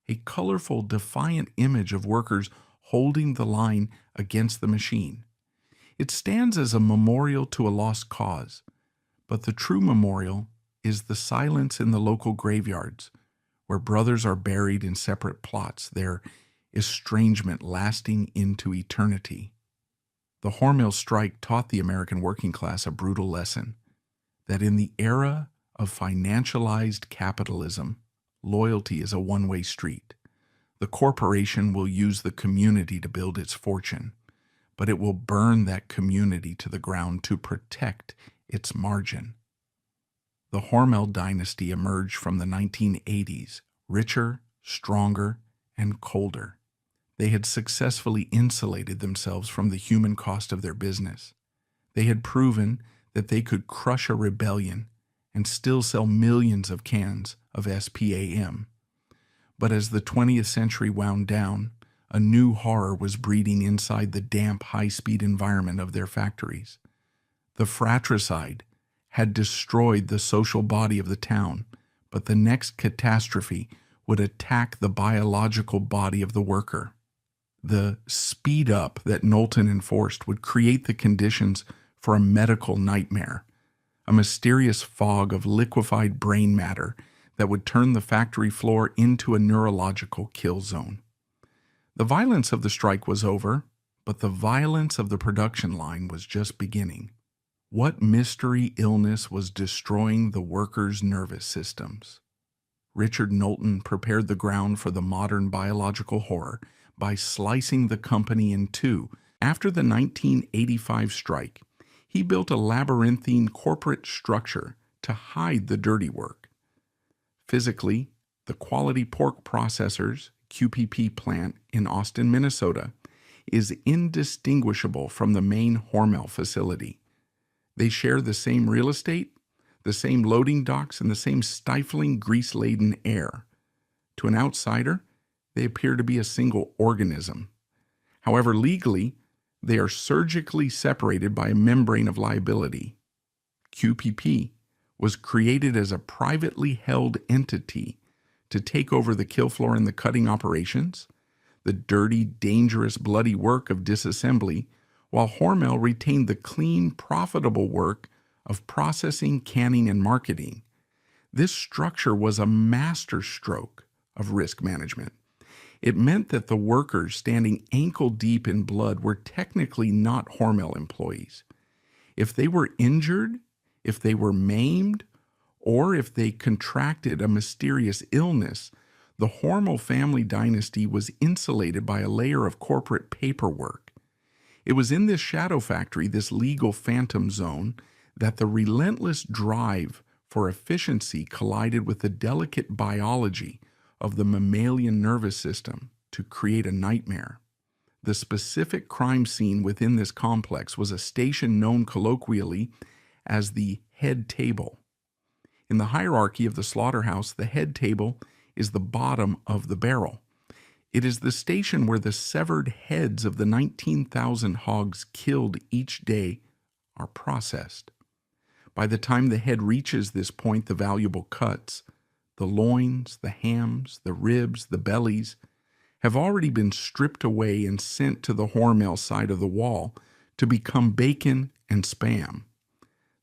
a colorful, defiant image of workers holding the line against the machine. It stands as a memorial to a lost cause, but the true memorial is the silence in the local graveyards, where brothers are buried in separate plots, their estrangement lasting into eternity. The Hormel strike taught the American working class a brutal lesson, that in the era of financialized capitalism, loyalty is a one-way street. The corporation will use the community to build its fortune, but it will burn that community to the ground to protect its margin. The Hormel dynasty emerged from the 1980s, richer, stronger, and colder. They had successfully insulated themselves from the human cost of their business. They had proven that they could crush a rebellion and still sell millions of cans of SPAM. But as the 20th century wound down, a new horror was breeding inside the damp, high-speed environment of their factories. The fratricide had destroyed the social body of the town, but the next catastrophe would attack the biological body of the worker. The speed up that Knowlton enforced would create the conditions for a medical nightmare, a mysterious fog of liquefied brain matter that would turn the factory floor into a neurological kill zone. The violence of the strike was over, but the violence of the production line was just beginning. What mystery illness was destroying the workers' nervous systems? Richard Knowlton prepared the ground for the modern biological horror by slicing the company in two. After the 1985 strike, he built a labyrinthine corporate structure to hide the dirty work. Physically, the Quality Pork Processors QPP plant in Austin, Minnesota, is indistinguishable from the main Hormel facility. They share the same real estate, the same loading docks, and the same stifling, grease-laden air. To an outsider, they appear to be a single organism. However, legally, they are surgically separated by a membrane of liability. QPP was created as a privately held entity to take over the kill floor and the cutting operations, the dirty, dangerous, bloody work of disassembly, while Hormel retained the clean, profitable work of processing, canning, and marketing. This structure was a masterstroke of risk management. It meant that the workers standing ankle-deep in blood were technically not Hormel employees. If they were injured, if they were maimed, or if they contracted a mysterious illness, the Hormel family dynasty was insulated by a layer of corporate paperwork. It was in this shadow factory, this legal phantom zone, that the relentless drive for efficiency collided with the delicate biology of the mammalian nervous system to create a nightmare. The specific crime scene within this complex was a station known colloquially as the head table. In the hierarchy of the slaughterhouse, the head table is the bottom of the barrel. It is the station where the severed heads of the 19,000 hogs killed each day are processed. By the time the head reaches this point, the valuable cuts, the loins, the hams, the ribs, the bellies, have already been stripped away and sent to the Hormel side of the wall to become bacon and spam.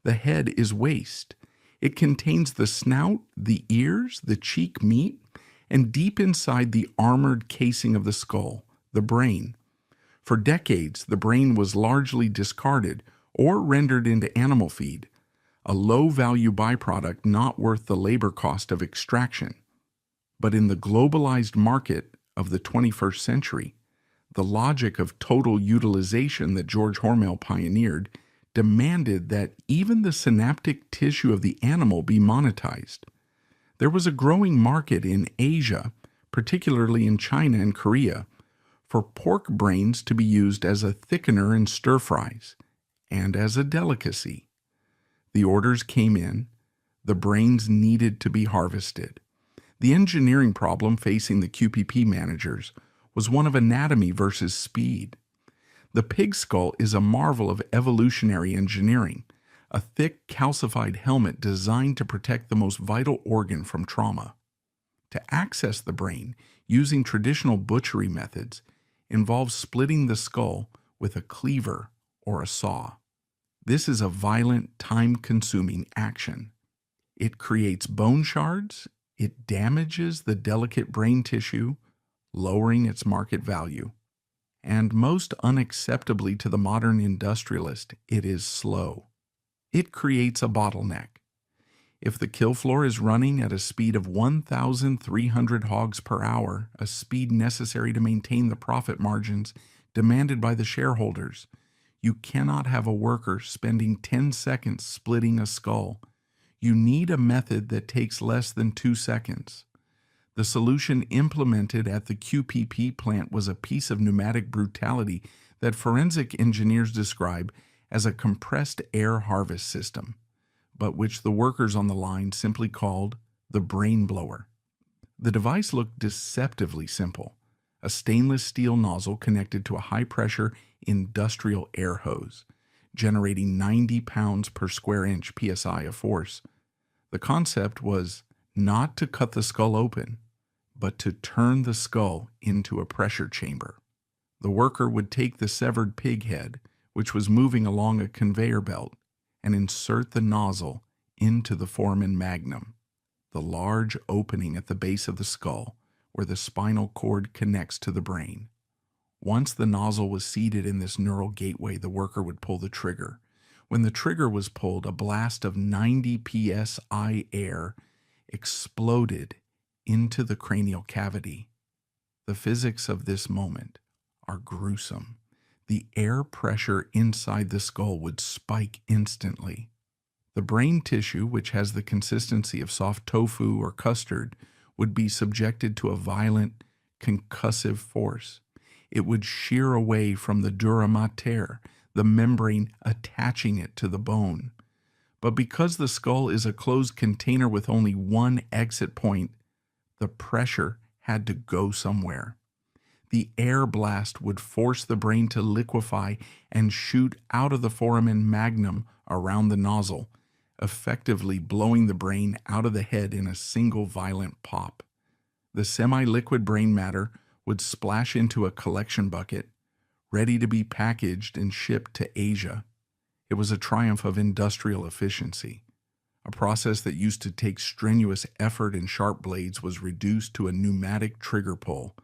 The head is waste. It contains the snout, the ears, the cheek meat, and deep inside the armored casing of the skull, the brain. For decades, the brain was largely discarded or rendered into animal feed, a low-value byproduct not worth the labor cost of extraction. But in the globalized market of the 21st century, the logic of total utilization that George Hormel pioneered demanded that even the synaptic tissue of the animal be monetized. There was a growing market in Asia, particularly in China and Korea, for pork brains to be used as a thickener in stir-fries and as a delicacy. The orders came in. The brains needed to be harvested. The engineering problem facing the QPP managers was one of anatomy versus speed. The pig skull is a marvel of evolutionary engineering, a thick, calcified helmet designed to protect the most vital organ from trauma. To access the brain using traditional butchery methods involves splitting the skull with a cleaver or a saw. This is a violent, time-consuming action. It creates bone shards, it damages the delicate brain tissue, lowering its market value. And most unacceptably to the modern industrialist, it is slow. It creates a bottleneck. If the kill floor is running at a speed of 1,300 hogs per hour, a speed necessary to maintain the profit margins demanded by the shareholders, you cannot have a worker spending 10 seconds splitting a skull. You need a method that takes less than 2 seconds. The solution implemented at the QPP plant was a piece of pneumatic brutality that forensic engineers describe as a compressed air harvest system, but which the workers on the line simply called the brain blower. The device looked deceptively simple: a stainless steel nozzle connected to a high-pressure industrial air hose, generating 90 pounds per square inch psi of force. The concept was not to cut the skull open, but to turn the skull into a pressure chamber. The worker would take the severed pig head, which was moving along a conveyor belt, and insert the nozzle into the foramen magnum, the large opening at the base of the skull where the spinal cord connects to the brain. Once the nozzle was seated in this neural gateway, the worker would pull the trigger. When the trigger was pulled, a blast of 90 psi air exploded into the cranial cavity. The physics of this moment are gruesome. The air pressure inside the skull would spike instantly. The brain tissue, which has the consistency of soft tofu or custard, would be subjected to a violent, concussive force. It would shear away from the dura mater, the membrane attaching it to the bone. But because the skull is a closed container with only one exit point, the pressure had to go somewhere. The air blast would force the brain to liquefy and shoot out of the foramen magnum around the nozzle, effectively blowing the brain out of the head in a single violent pop. The semi-liquid brain matter would splash into a collection bucket, ready to be packaged and shipped to Asia. It was a triumph of industrial efficiency. A process that used to take strenuous effort and sharp blades was reduced to a pneumatic trigger pull.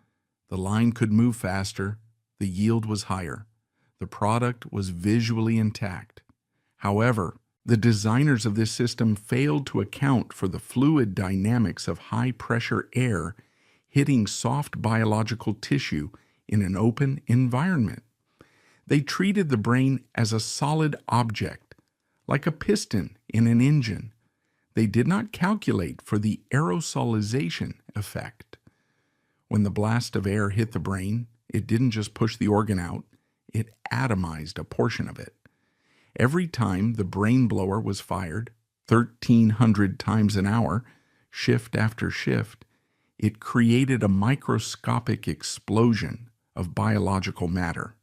The line could move faster, the yield was higher, the product was visually intact. However, the designers of this system failed to account for the fluid dynamics of high-pressure air hitting soft biological tissue in an open environment. They treated the brain as a solid object, like a piston in an engine. They did not calculate for the aerosolization effect. When the blast of air hit the brain, it didn't just push the organ out, it atomized a portion of it. Every time the brain blower was fired, 1,300 times an hour, shift after shift, it created a microscopic explosion of biological matter.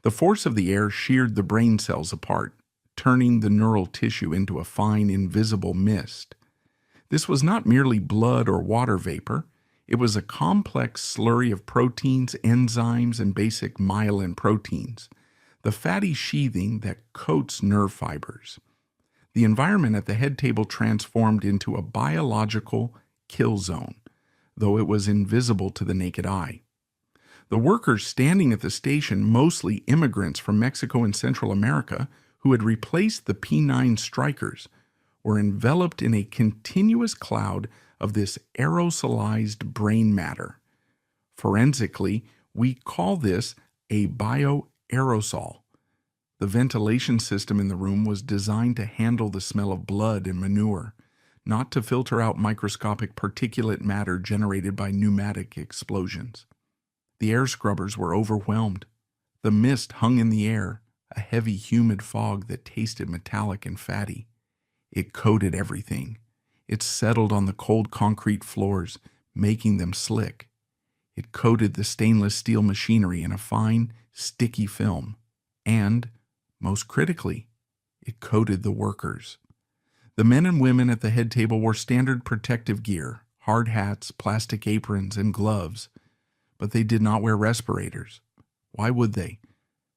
The force of the air sheared the brain cells apart, turning the neural tissue into a fine, invisible mist. This was not merely blood or water vapor. It was a complex slurry of proteins, enzymes, and basic myelin proteins, the fatty sheathing that coats nerve fibers. The environment at the head table transformed into a biological kill zone, though it was invisible to the naked eye. The workers standing at the station, mostly immigrants from Mexico and Central America who had replaced the P9 strikers, were enveloped in a continuous cloud of this aerosolized brain matter. Forensically, we call this a bioaerosol. The ventilation system in the room was designed to handle the smell of blood and manure, not to filter out microscopic particulate matter generated by pneumatic explosions. The air scrubbers were overwhelmed. The mist hung in the air, a heavy, humid fog that tasted metallic and fatty. It coated everything. It settled on the cold concrete floors, making them slick. It coated the stainless steel machinery in a fine, sticky film. And, most critically, it coated the workers. The men and women at the head table wore standard protective gear, hard hats, plastic aprons, and gloves, but they did not wear respirators. Why would they?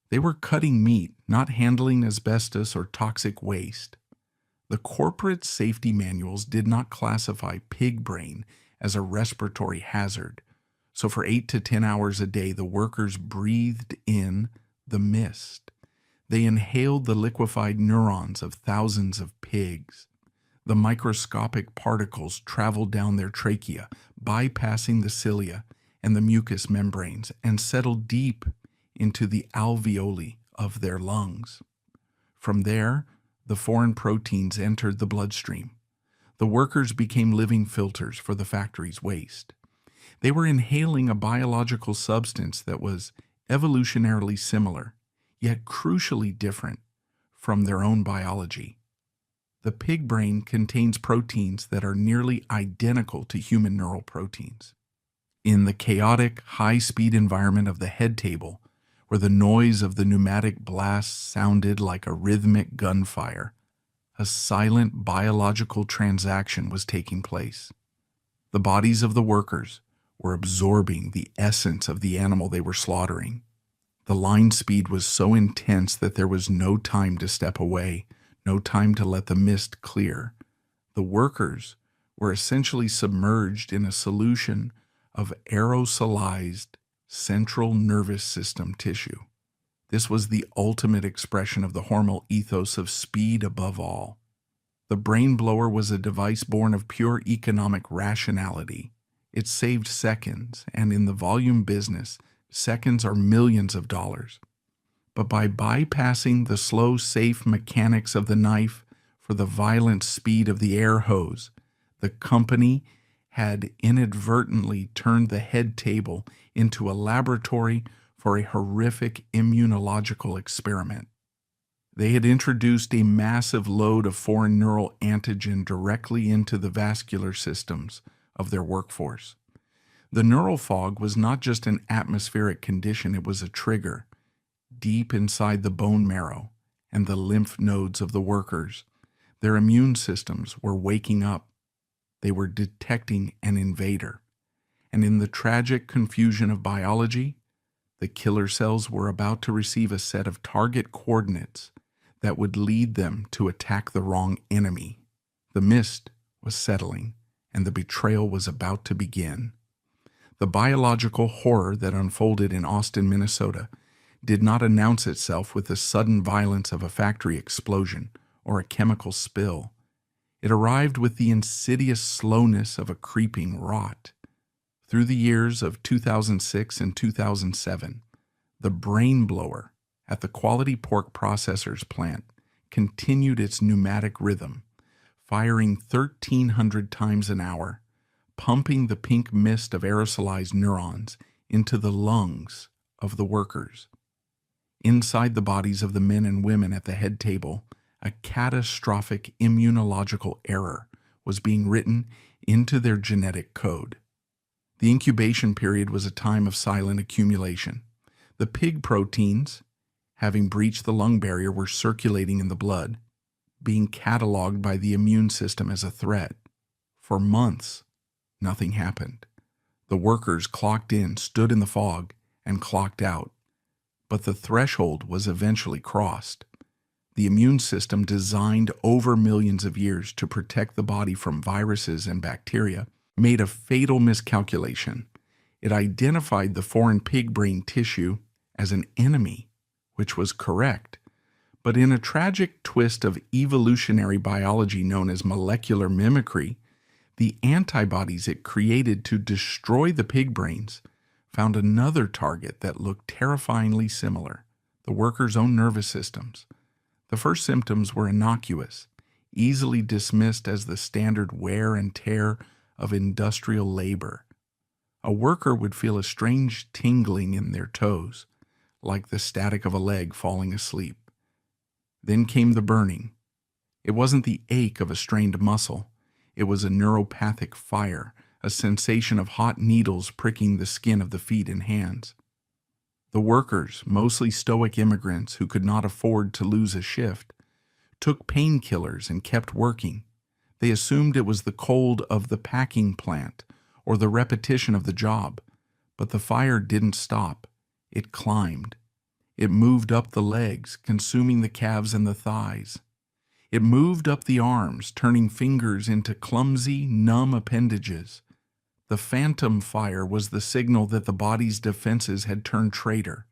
They were cutting meat, not handling asbestos or toxic waste. The corporate safety manuals did not classify pig brain as a respiratory hazard, so for 8 to 10 hours a day, the workers breathed in the mist. They inhaled the liquefied neurons of thousands of pigs. The microscopic particles traveled down their trachea, bypassing the cilia and the mucous membranes, and settled deep into the alveoli of their lungs. From there, the foreign proteins entered the bloodstream. The workers became living filters for the factory's waste. They were inhaling a biological substance that was evolutionarily similar, yet crucially different from their own biology. The pig brain contains proteins that are nearly identical to human neural proteins. In the chaotic, high-speed environment of the head table, where the noise of the pneumatic blasts sounded like a rhythmic gunfire, a silent biological transaction was taking place. The bodies of the workers were absorbing the essence of the animal they were slaughtering. The line speed was so intense that there was no time to step away, no time to let the mist clear. The workers were essentially submerged in a solution of aerosolized central nervous system tissue. This was the ultimate expression of the hormonal ethos of speed above all. The brain blower was a device born of pure economic rationality. It saved seconds, and in the volume business, seconds are millions of dollars. But by bypassing the slow, safe mechanics of the knife for the violent speed of the air hose, the company had inadvertently turned the head table into a laboratory for a horrific immunological experiment. They had introduced a massive load of foreign neural antigen directly into the vascular systems of their workforce. The neural fog was not just an atmospheric condition, it was a trigger. Deep inside the bone marrow and the lymph nodes of the workers, their immune systems were waking up. They were detecting an invader. And in the tragic confusion of biology, the killer cells were about to receive a set of target coordinates that would lead them to attack the wrong enemy. The mist was settling, and the betrayal was about to begin. The biological horror that unfolded in Austin, Minnesota, did not announce itself with the sudden violence of a factory explosion or a chemical spill. It arrived with the insidious slowness of a creeping rot. Through the years of 2006 and 2007, the brain blower at the Quality Pork Processors plant continued its pneumatic rhythm, firing 1,300 times an hour, pumping the pink mist of aerosolized neurons into the lungs of the workers. Inside the bodies of the men and women at the head table, a catastrophic immunological error was being written into their genetic code. The incubation period was a time of silent accumulation. The pig proteins, having breached the lung barrier, were circulating in the blood, being cataloged by the immune system as a threat. For months, nothing happened. The workers clocked in, stood in the fog, and clocked out. But the threshold was eventually crossed. The immune system, designed over millions of years to protect the body from viruses and bacteria, made a fatal miscalculation. It identified the foreign pig brain tissue as an enemy, which was correct. But in a tragic twist of evolutionary biology known as molecular mimicry, the antibodies it created to destroy the pig brains found another target that looked terrifyingly similar: the workers' own nervous systems. The first symptoms were innocuous, easily dismissed as the standard wear and tear of industrial labor. A worker would feel a strange tingling in their toes, like the static of a leg falling asleep. Then came the burning. It wasn't the ache of a strained muscle. It was a neuropathic fire, a sensation of hot needles pricking the skin of the feet and hands. The workers, mostly stoic immigrants who could not afford to lose a shift, took painkillers and kept working. They assumed it was the cold of the packing plant or the repetition of the job. But the fire didn't stop. It climbed. It moved up the legs, consuming the calves and the thighs. It moved up the arms, turning fingers into clumsy, numb appendages. The phantom fire was the signal that the body's defenses had turned traitor.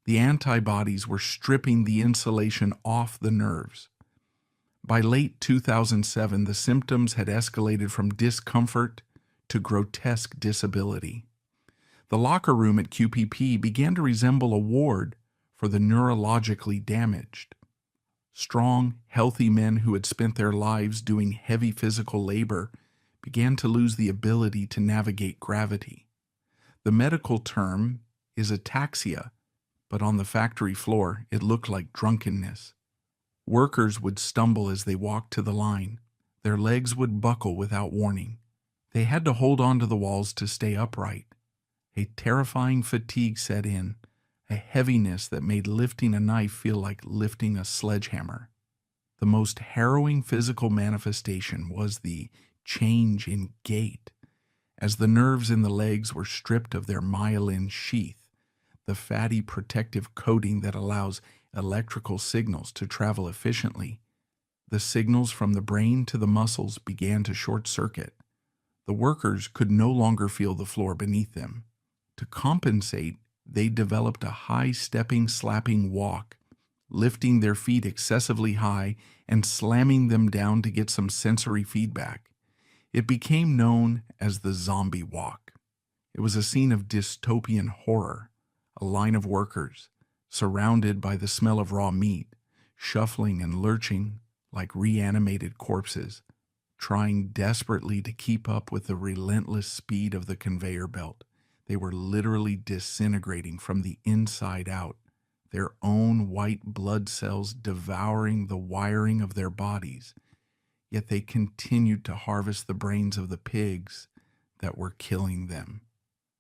The antibodies were stripping the insulation off the nerves. By late 2007, the symptoms had escalated from discomfort to grotesque disability. The locker room at QPP began to resemble a ward for the neurologically damaged. Strong, healthy men who had spent their lives doing heavy physical labor began to lose the ability to navigate gravity. The medical term is ataxia, but on the factory floor it looked like drunkenness. Workers would stumble as they walked to the line. Their legs would buckle without warning. They had to hold on to the walls to stay upright. A terrifying fatigue set in, a heaviness that made lifting a knife feel like lifting a sledgehammer. The most harrowing physical manifestation was the change in gait, as the nerves in the legs were stripped of their myelin sheath, the fatty protective coating that allows electrical signals to travel efficiently. The signals from the brain to the muscles began to short circuit. The workers could no longer feel the floor beneath them. To compensate, they developed a high-stepping, slapping walk, lifting their feet excessively high and slamming them down to get some sensory feedback. It became known as the zombie walk. It was a scene of dystopian horror, a line of workers, surrounded by the smell of raw meat, shuffling and lurching like reanimated corpses, trying desperately to keep up with the relentless speed of the conveyor belt. They were literally disintegrating from the inside out, their own white blood cells devouring the wiring of their bodies. Yet they continued to harvest the brains of the pigs that were killing them.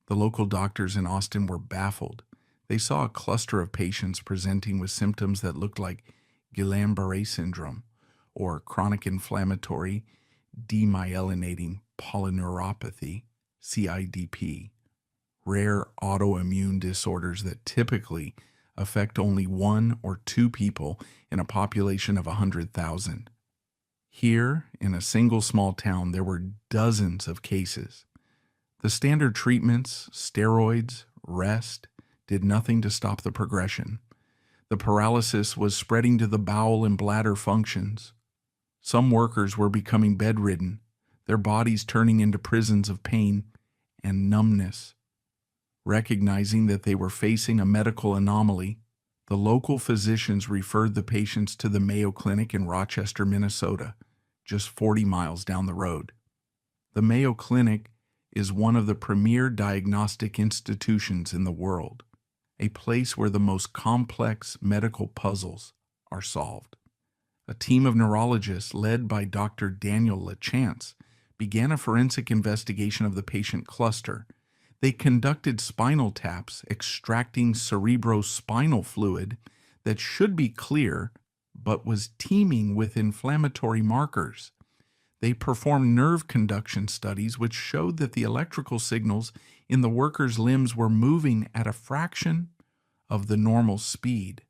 The local doctors in Austin were baffled. They saw a cluster of patients presenting with symptoms that looked like Guillain-Barré syndrome or chronic inflammatory demyelinating polyneuropathy, CIDP, rare autoimmune disorders that typically affect only 1 or 2 people in a population of 100,000. Here, in a single small town, there were dozens of cases. The standard treatments, steroids, rest, did nothing to stop the progression. The paralysis was spreading to the bowel and bladder functions. Some workers were becoming bedridden, their bodies turning into prisons of pain and numbness. Recognizing that they were facing a medical anomaly, the local physicians referred the patients to the Mayo Clinic in Rochester, Minnesota, just 40 miles down the road. The Mayo Clinic is one of the premier diagnostic institutions in the world, a place where the most complex medical puzzles are solved. A team of neurologists led by Dr. Daniel LaChance began a forensic investigation of the patient cluster. They conducted spinal taps, extracting cerebrospinal fluid that should be clear but was teeming with inflammatory markers. They performed nerve conduction studies which showed that the electrical signals in the workers' limbs were moving at a fraction of the normal speed.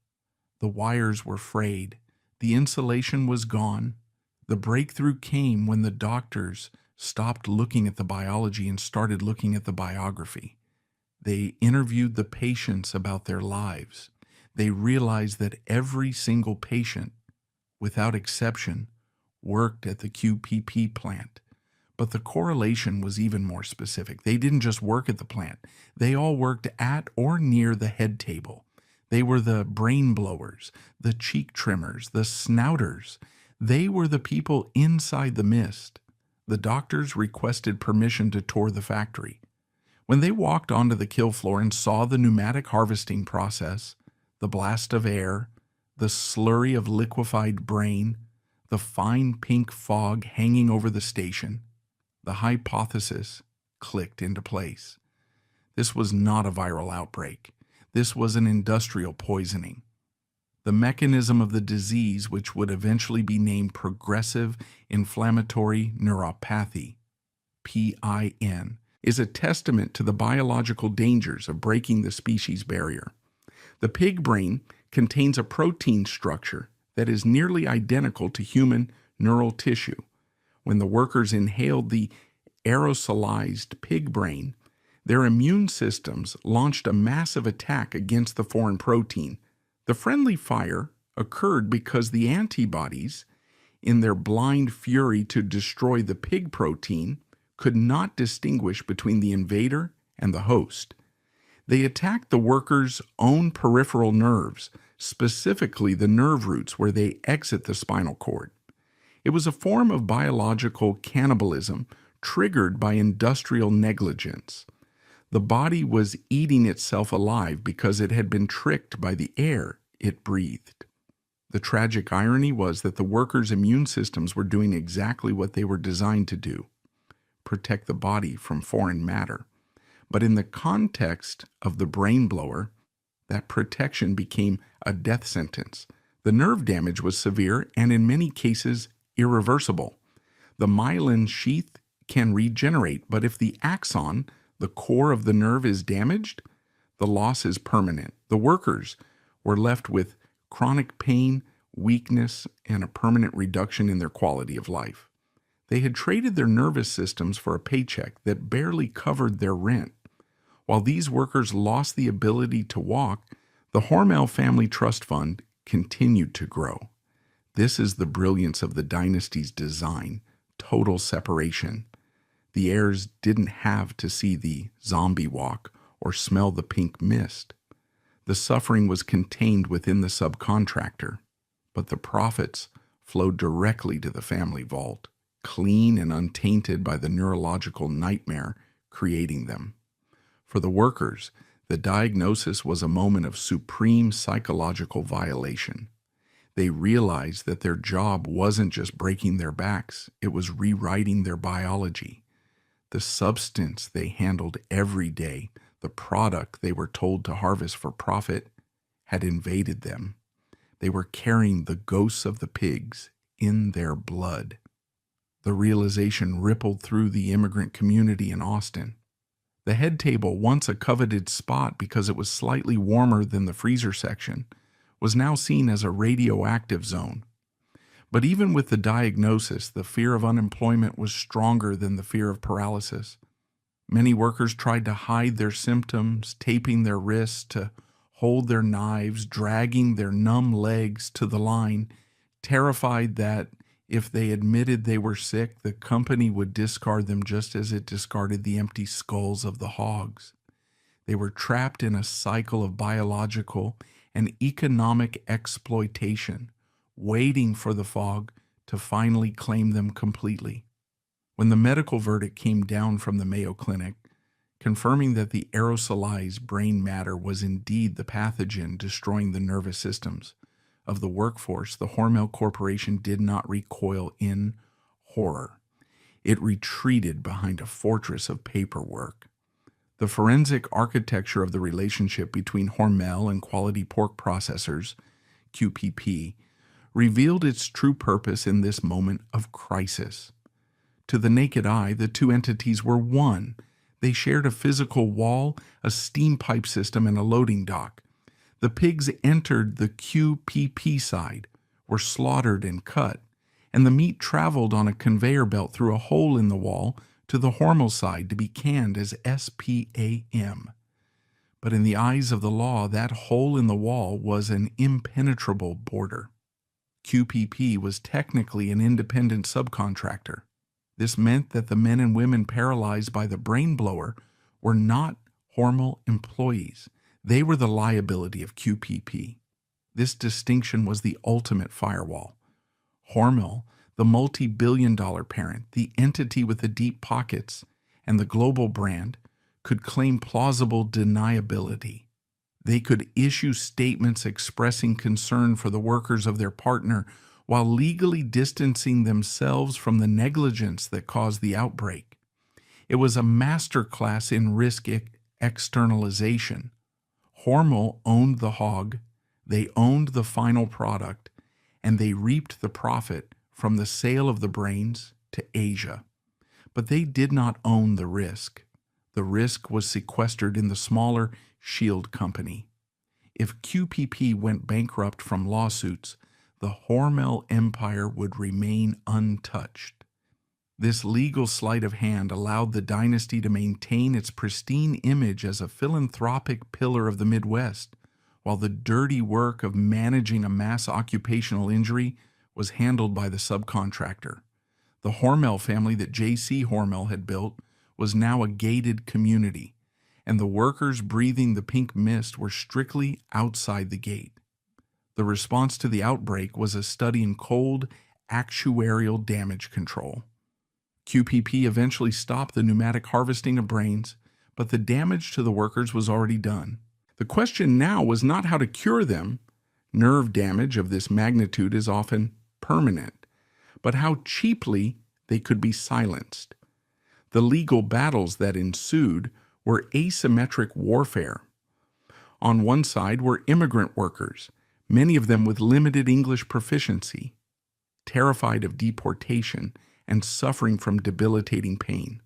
The wires were frayed. The insulation was gone. The breakthrough came when the doctors stopped looking at the biology and started looking at the biography. They interviewed the patients about their lives. They realized that every single patient, without exception, worked at the QPP plant. But the correlation was even more specific. They didn't just work at the plant. They all worked at or near the head table. They were the brain blowers, the cheek trimmers, the snouters. They were the people inside the mist. The doctors requested permission to tour the factory. When they walked onto the kill floor and saw the pneumatic harvesting process, the blast of air, the slurry of liquefied brain, the fine pink fog hanging over the station, the hypothesis clicked into place. This was not a viral outbreak. This was an industrial poisoning. The mechanism of the disease, which would eventually be named progressive inflammatory neuropathy, PIN, is a testament to the biological dangers of breaking the species barrier. The pig brain contains a protein structure that is nearly identical to human neural tissue. When the workers inhaled the aerosolized pig brain, their immune systems launched a massive attack against the foreign protein. The friendly fire occurred because the antibodies, in their blind fury to destroy the pig protein, could not distinguish between the invader and the host. They attacked the workers' own peripheral nerves, specifically the nerve roots where they exit the spinal cord. It was a form of biological cannibalism triggered by industrial negligence. The body was eating itself alive because it had been tricked by the air it breathed. The tragic irony was that the workers' immune systems were doing exactly what they were designed to do: protect the body from foreign matter. But in the context of the brain blower, that protection became a death sentence. The nerve damage was severe and in many cases irreversible. The myelin sheath can regenerate, but if the axon, the core of the nerve, is damaged, the loss is permanent. The workers were left with chronic pain, weakness, and a permanent reduction in their quality of life. They had traded their nervous systems for a paycheck that barely covered their rent. While these workers lost the ability to walk, the Hormel Family Trust Fund continued to grow. This is the brilliance of the dynasty's design: total separation. The heirs didn't have to see the zombie walk or smell the pink mist. The suffering was contained within the subcontractor, but the profits flowed directly to the family vault, clean and untainted by the neurological nightmare creating them. For the workers, the diagnosis was a moment of supreme psychological violation. They realized that their job wasn't just breaking their backs, it was rewriting their biology. The substance they handled every day, the product they were told to harvest for profit, had invaded them. They were carrying the ghosts of the pigs in their blood. The realization rippled through the immigrant community in Austin. The head table, once a coveted spot because it was slightly warmer than the freezer section, was now seen as a radioactive zone. But even with the diagnosis, the fear of unemployment was stronger than the fear of paralysis. Many workers tried to hide their symptoms, taping their wrists to hold their knives, dragging their numb legs to the line, terrified that if they admitted they were sick, the company would discard them just as it discarded the empty skulls of the hogs. They were trapped in a cycle of biological and economic exploitation, waiting for the fog to finally claim them completely. When the medical verdict came down from the Mayo Clinic, confirming that the aerosolized brain matter was indeed the pathogen destroying the nervous systems of the workforce, the Hormel Corporation did not recoil in horror. It retreated behind a fortress of paperwork. The forensic architecture of the relationship between Hormel and Quality Pork Processors, QPP, revealed its true purpose in this moment of crisis. To the naked eye, the two entities were one. They shared a physical wall, a steam pipe system, and a loading dock. The pigs entered the QPP side, were slaughtered and cut, and the meat traveled on a conveyor belt through a hole in the wall to the Hormel side to be canned as SPAM. But in the eyes of the law, that hole in the wall was an impenetrable border. QPP was technically an independent subcontractor. This meant that the men and women paralyzed by the brain blower were not Hormel employees. They were the liability of QPP. This distinction was the ultimate firewall. Hormel, the multi-billion-dollar parent, the entity with the deep pockets, and the global brand, could claim plausible deniability. They could issue statements expressing concern for the workers of their partner while legally distancing themselves from the negligence that caused the outbreak. It was a masterclass in risk externalization. Hormel owned the hog, they owned the final product, and they reaped the profit from the sale of the brains to Asia. But they did not own the risk. The risk was sequestered in the smaller Shield company. If QPP went bankrupt from lawsuits, the Hormel empire would remain untouched. This legal sleight of hand allowed the dynasty to maintain its pristine image as a philanthropic pillar of the Midwest, while the dirty work of managing a mass occupational injury was handled by the subcontractor. The Hormel family that J.C. Hormel had built was now a gated community, and the workers breathing the pink mist were strictly outside the gate. The response to the outbreak was a study in cold, actuarial damage control. QPP eventually stopped the pneumatic harvesting of brains, but the damage to the workers was already done. The question now was not how to cure them. Nerve damage of this magnitude is often permanent, but how cheaply they could be silenced. The legal battles that ensued were asymmetric warfare. On one side were immigrant workers, many of them with limited English proficiency, terrified of deportation and suffering from debilitating pain.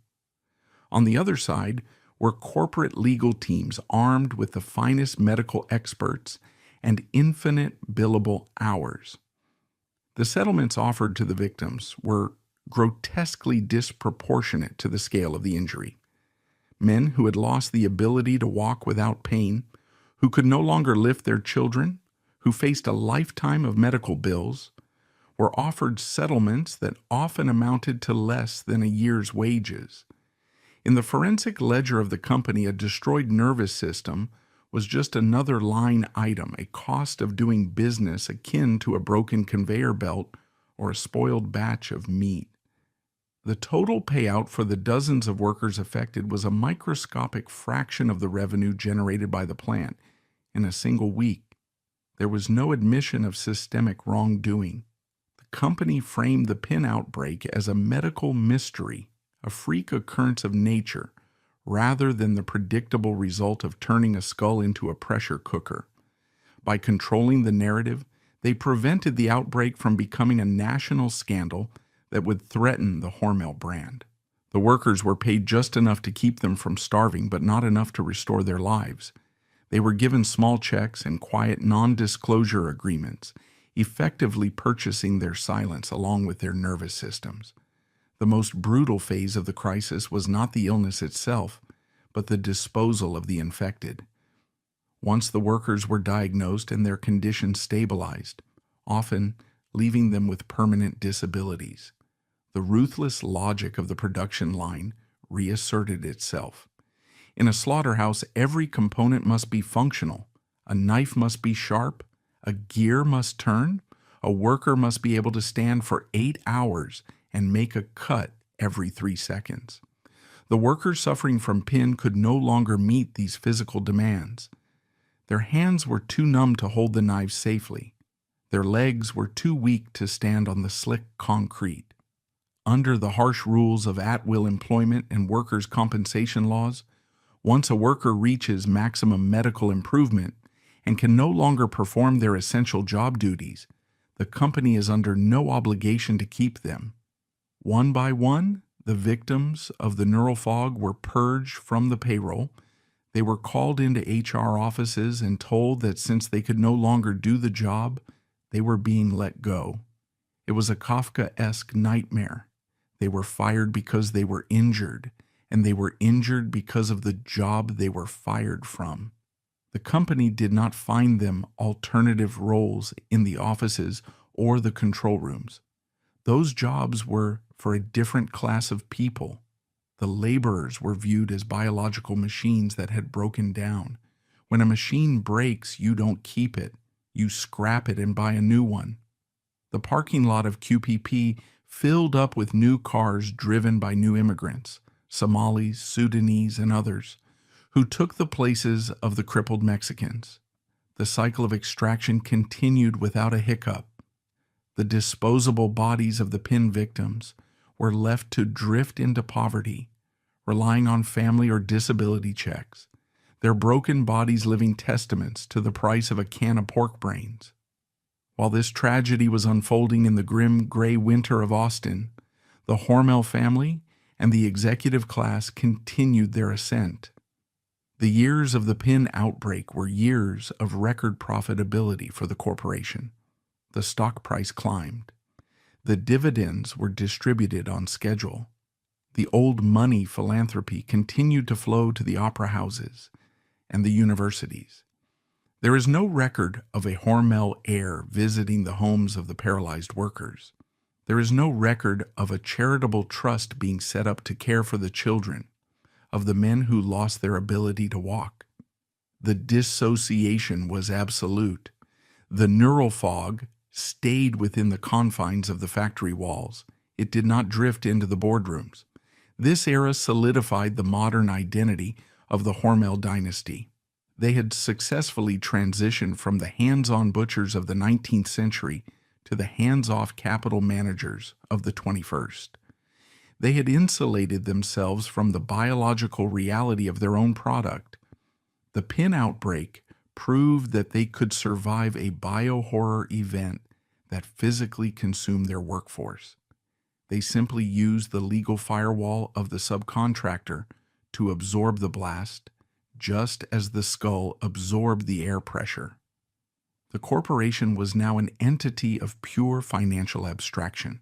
On the other side were corporate legal teams armed with the finest medical experts and infinite billable hours. The settlements offered to the victims were grotesquely disproportionate to the scale of the injury. Men who had lost the ability to walk without pain, who could no longer lift their children, who faced a lifetime of medical bills, were offered settlements that often amounted to less than a year's wages. In the forensic ledger of the company, a destroyed nervous system was just another line item, a cost of doing business akin to a broken conveyor belt or a spoiled batch of meat. The total payout for the dozens of workers affected was a microscopic fraction of the revenue generated by the plant in a single week. There was no admission of systemic wrongdoing. The company framed the pin outbreak as a medical mystery, a freak occurrence of nature, rather than the predictable result of turning a skull into a pressure cooker. By controlling the narrative, they prevented the outbreak from becoming a national scandal that would threaten the Hormel brand. The workers were paid just enough to keep them from starving, but not enough to restore their lives. They were given small checks and quiet non-disclosure agreements, effectively purchasing their silence along with their nervous systems. The most brutal phase of the crisis was not the illness itself, but the disposal of the infected. Once the workers were diagnosed and their condition stabilized, often leaving them with permanent disabilities, the ruthless logic of the production line reasserted itself. In a slaughterhouse, every component must be functional. A knife must be sharp, a gear must turn, a worker must be able to stand for 8 hours and make a cut every 3 seconds. The workers suffering from PIN could no longer meet these physical demands. Their hands were too numb to hold the knives safely. Their legs were too weak to stand on the slick concrete. Under the harsh rules of at-will employment and workers' compensation laws, once a worker reaches maximum medical improvement and can no longer perform their essential job duties, the company is under no obligation to keep them. One by one, the victims of the neural fog were purged from the payroll. They were called into HR offices and told that since they could no longer do the job, they were being let go. It was a Kafkaesque nightmare. They were fired because they were injured, and they were injured because of the job they were fired from. The company did not find them alternative roles in the offices or the control rooms. Those jobs were for a different class of people. The laborers were viewed as biological machines that had broken down. When a machine breaks, you don't keep it. You scrap it and buy a new one. The parking lot of QPP filled up with new cars driven by new immigrants, Somalis, Sudanese, and others, who took the places of the crippled Mexicans. The cycle of extraction continued without a hiccup. The disposable bodies of the PIN victims were left to drift into poverty, relying on family or disability checks, their broken bodies living testaments to the price of a can of pork brains. While this tragedy was unfolding in the grim gray winter of Austin, the Hormel family and the executive class continued their ascent. The years of the PIN outbreak were years of record profitability for the corporation. The stock price climbed. The dividends were distributed on schedule. The old money philanthropy continued to flow to the opera houses and the universities. There is no record of a Hormel heir visiting the homes of the paralyzed workers. There is no record of a charitable trust being set up to care for the children of the men who lost their ability to walk. The dissociation was absolute. The neural fog stayed within the confines of the factory walls. It did not drift into the boardrooms. This era solidified the modern identity of the Hormel dynasty. They had successfully transitioned from the hands-on butchers of the 19th century to the hands-off capital managers of the 21st. They had insulated themselves from the biological reality of their own product. The PIN outbreak proved that they could survive a biohorror event that physically consumed their workforce. They simply used the legal firewall of the subcontractor to absorb the blast, just as the skull absorbed the air pressure. The corporation was now an entity of pure financial abstraction,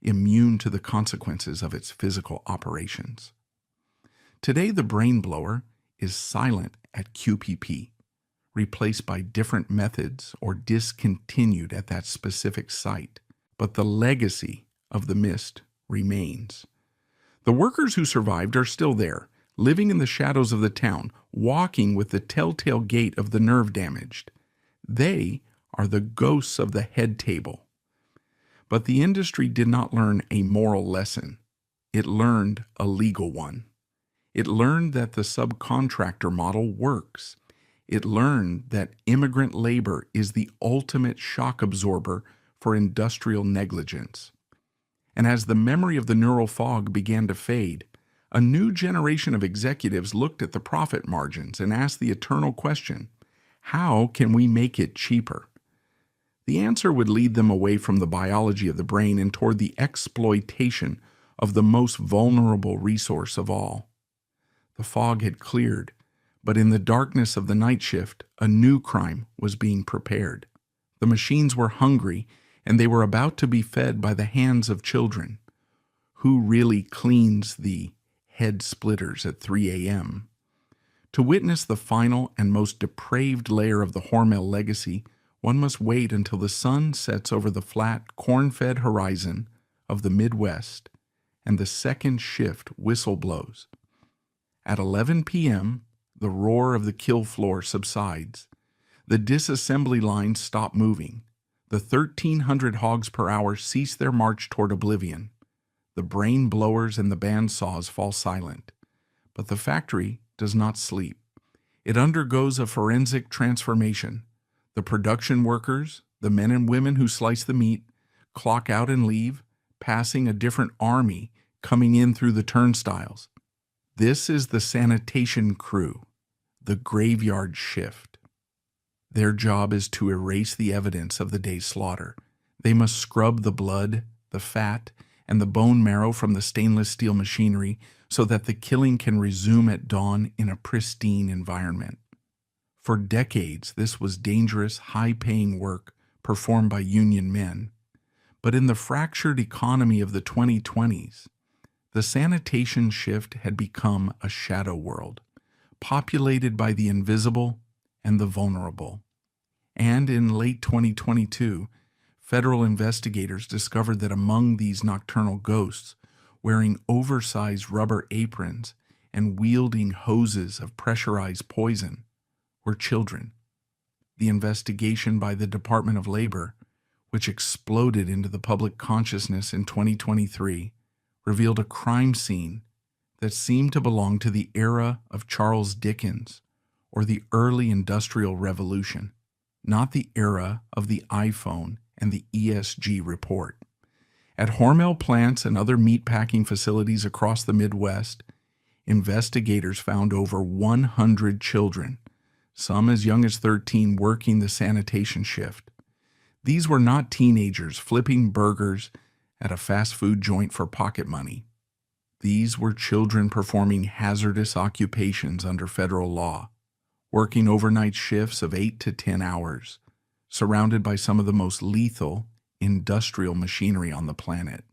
immune to the consequences of its physical operations. Today, the brain blower is silent at QPP, replaced by different methods or discontinued at that specific site, but the legacy of the mist remains. The workers who survived are still there, living in the shadows of the town, walking with the telltale gait of the nerve damaged. They are the ghosts of the head table. But the industry did not learn a moral lesson. It learned a legal one. It learned that the subcontractor model works. It learned that immigrant labor is the ultimate shock absorber for industrial negligence. And as the memory of the neural fog began to fade, a new generation of executives looked at the profit margins and asked the eternal question, how can we make it cheaper? The answer would lead them away from the biology of the brain and toward the exploitation of the most vulnerable resource of all. The fog had cleared, but in the darkness of the night shift, a new crime was being prepared. The machines were hungry, and they were about to be fed by the hands of children. Who really cleans the head splitters at 3 a.m.? To witness the final and most depraved layer of the Hormel legacy, one must wait until the sun sets over the flat, corn-fed horizon of the Midwest and the second shift whistle blows. At 11 p.m., the roar of the kill floor subsides. The disassembly lines stop moving. The 1,300 hogs per hour cease their march toward oblivion. The brain blowers and the bandsaws fall silent. But the factory does not sleep. It undergoes a forensic transformation. The production workers, the men and women who slice the meat, clock out and leave, passing a different army coming in through the turnstiles. This is the sanitation crew, the graveyard shift. Their job is to erase the evidence of the day's slaughter. They must scrub the blood, the fat, and the bone marrow from the stainless steel machinery so that the killing can resume at dawn in a pristine environment. For decades, this was dangerous, high-paying work performed by union men. But in the fractured economy of the 2020s, the sanitation shift had become a shadow world, populated by the invisible and the vulnerable. And in late 2022, federal investigators discovered that among these nocturnal ghosts, wearing oversized rubber aprons and wielding hoses of pressurized poison, were children. The investigation by the Department of Labor, which exploded into the public consciousness in 2023, revealed a crime scene that seemed to belong to the era of Charles Dickens or the early Industrial Revolution, not the era of the iPhone and the ESG report. At Hormel plants and other meatpacking facilities across the Midwest, investigators found over 100 children, some as young as 13, working the sanitation shift. These were not teenagers flipping burgers at a fast food joint for pocket money. These were children performing hazardous occupations under federal law, working overnight shifts of 8 to 10 hours, surrounded by some of the most lethal industrial machinery on the planet.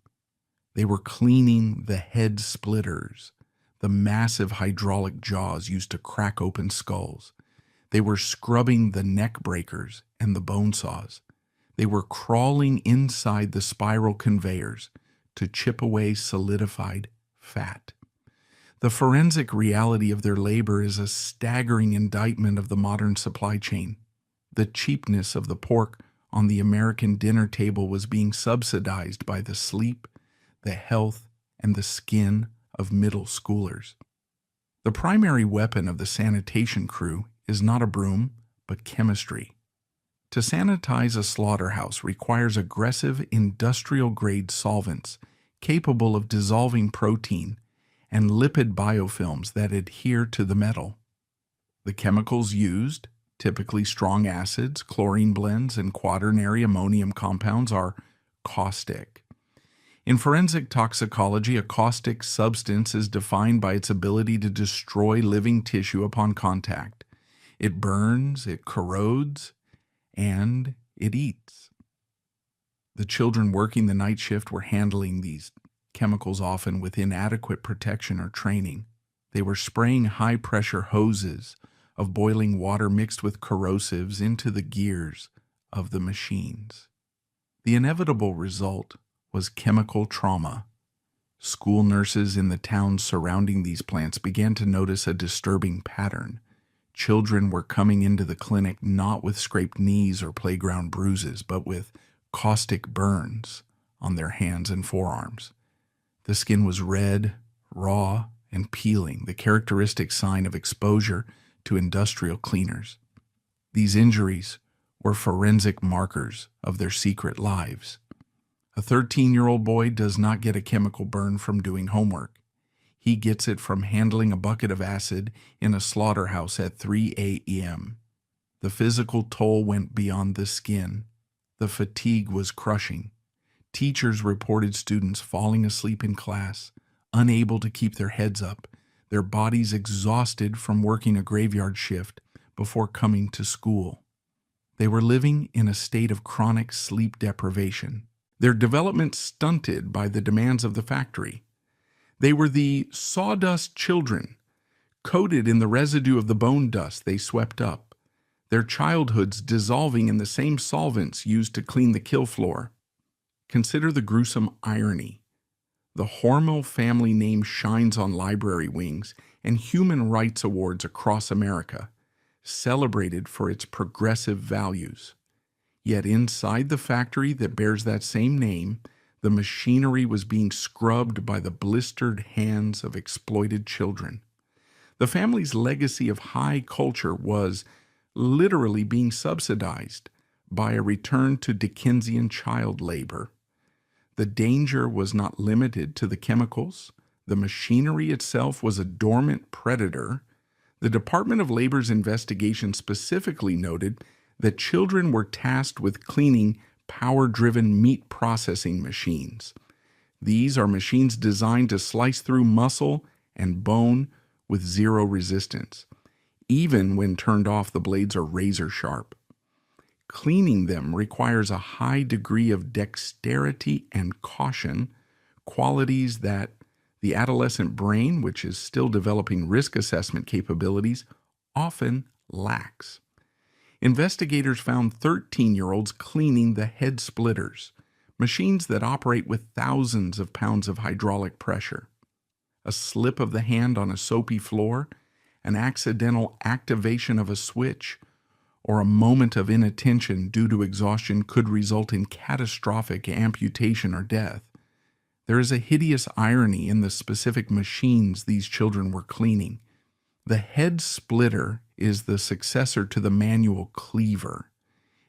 They were cleaning the head splitters, the massive hydraulic jaws used to crack open skulls. They were scrubbing the neck breakers and the bone saws. They were crawling inside the spiral conveyors to chip away solidified fat. The forensic reality of their labor is a staggering indictment of the modern supply chain. The cheapness of the pork on the American dinner table was being subsidized by the sleep, the health, and the skin of middle schoolers. The primary weapon of the sanitation crew is not a broom, but chemistry. To sanitize a slaughterhouse requires aggressive industrial-grade solvents capable of dissolving protein and lipid biofilms that adhere to the metal. The chemicals used, typically strong acids, chlorine blends, and quaternary ammonium compounds, are caustic. In forensic toxicology, a caustic substance is defined by its ability to destroy living tissue upon contact. It burns, it corrodes, and it eats. The children working the night shift were handling these chemicals often with inadequate protection or training. They were spraying high-pressure hoses of boiling water mixed with corrosives into the gears of the machines. The inevitable result was chemical trauma. School nurses in the towns surrounding these plants began to notice a disturbing pattern. Children were coming into the clinic not with scraped knees or playground bruises, but with caustic burns on their hands and forearms. The skin was red, raw, and peeling, the characteristic sign of exposure to industrial cleaners. These injuries were forensic markers of their secret lives. A 13-year-old boy does not get a chemical burn from doing homework. He gets it from handling a bucket of acid in a slaughterhouse at 3 a.m. The physical toll went beyond the skin. The fatigue was crushing. Teachers reported students falling asleep in class, unable to keep their heads up, their bodies exhausted from working a graveyard shift before coming to school. They were living in a state of chronic sleep deprivation, their development stunted by the demands of the factory. They were the sawdust children, coated in the residue of the bone dust they swept up, their childhoods dissolving in the same solvents used to clean the kill floor. Consider the gruesome irony. The Hormel family name shines on library wings and human rights awards across America, celebrated for its progressive values. Yet inside the factory that bears that same name, the machinery was being scrubbed by the blistered hands of exploited children. The family's legacy of high culture was literally being subsidized by a return to Dickensian child labor. The danger was not limited to the chemicals. The machinery itself was a dormant predator. The Department of Labor's investigation specifically noted that children were tasked with cleaning power-driven meat processing machines. These are machines designed to slice through muscle and bone with zero resistance. Even when turned off, the blades are razor sharp. Cleaning them requires a high degree of dexterity and caution, qualities that the adolescent brain, which is still developing risk assessment capabilities, often lacks. Investigators found 13-year-olds cleaning the head splitters, machines that operate with thousands of pounds of hydraulic pressure. A slip of the hand on a soapy floor, an accidental activation of a switch, or a moment of inattention due to exhaustion could result in catastrophic amputation or death. There is a hideous irony in the specific machines these children were cleaning. The head splitter is the successor to the manual cleaver.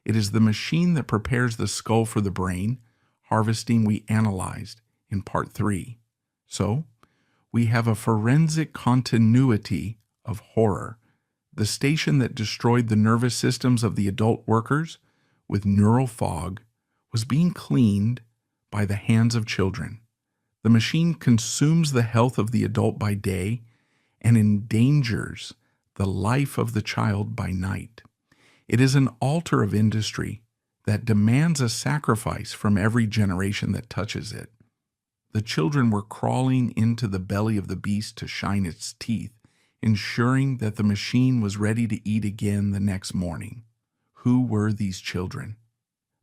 It is the machine that prepares the skull for the brain, harvesting we analyzed in Part 3. So, we have a forensic continuity of horror. The station that destroyed the nervous systems of the adult workers with neural fog was being cleaned by the hands of children. The machine consumes the health of the adult by day and endangers the life of the child by night. It is an altar of industry that demands a sacrifice from every generation that touches it. The children were crawling into the belly of the beast to shine its teeth, ensuring that the machine was ready to eat again the next morning. Who were these children?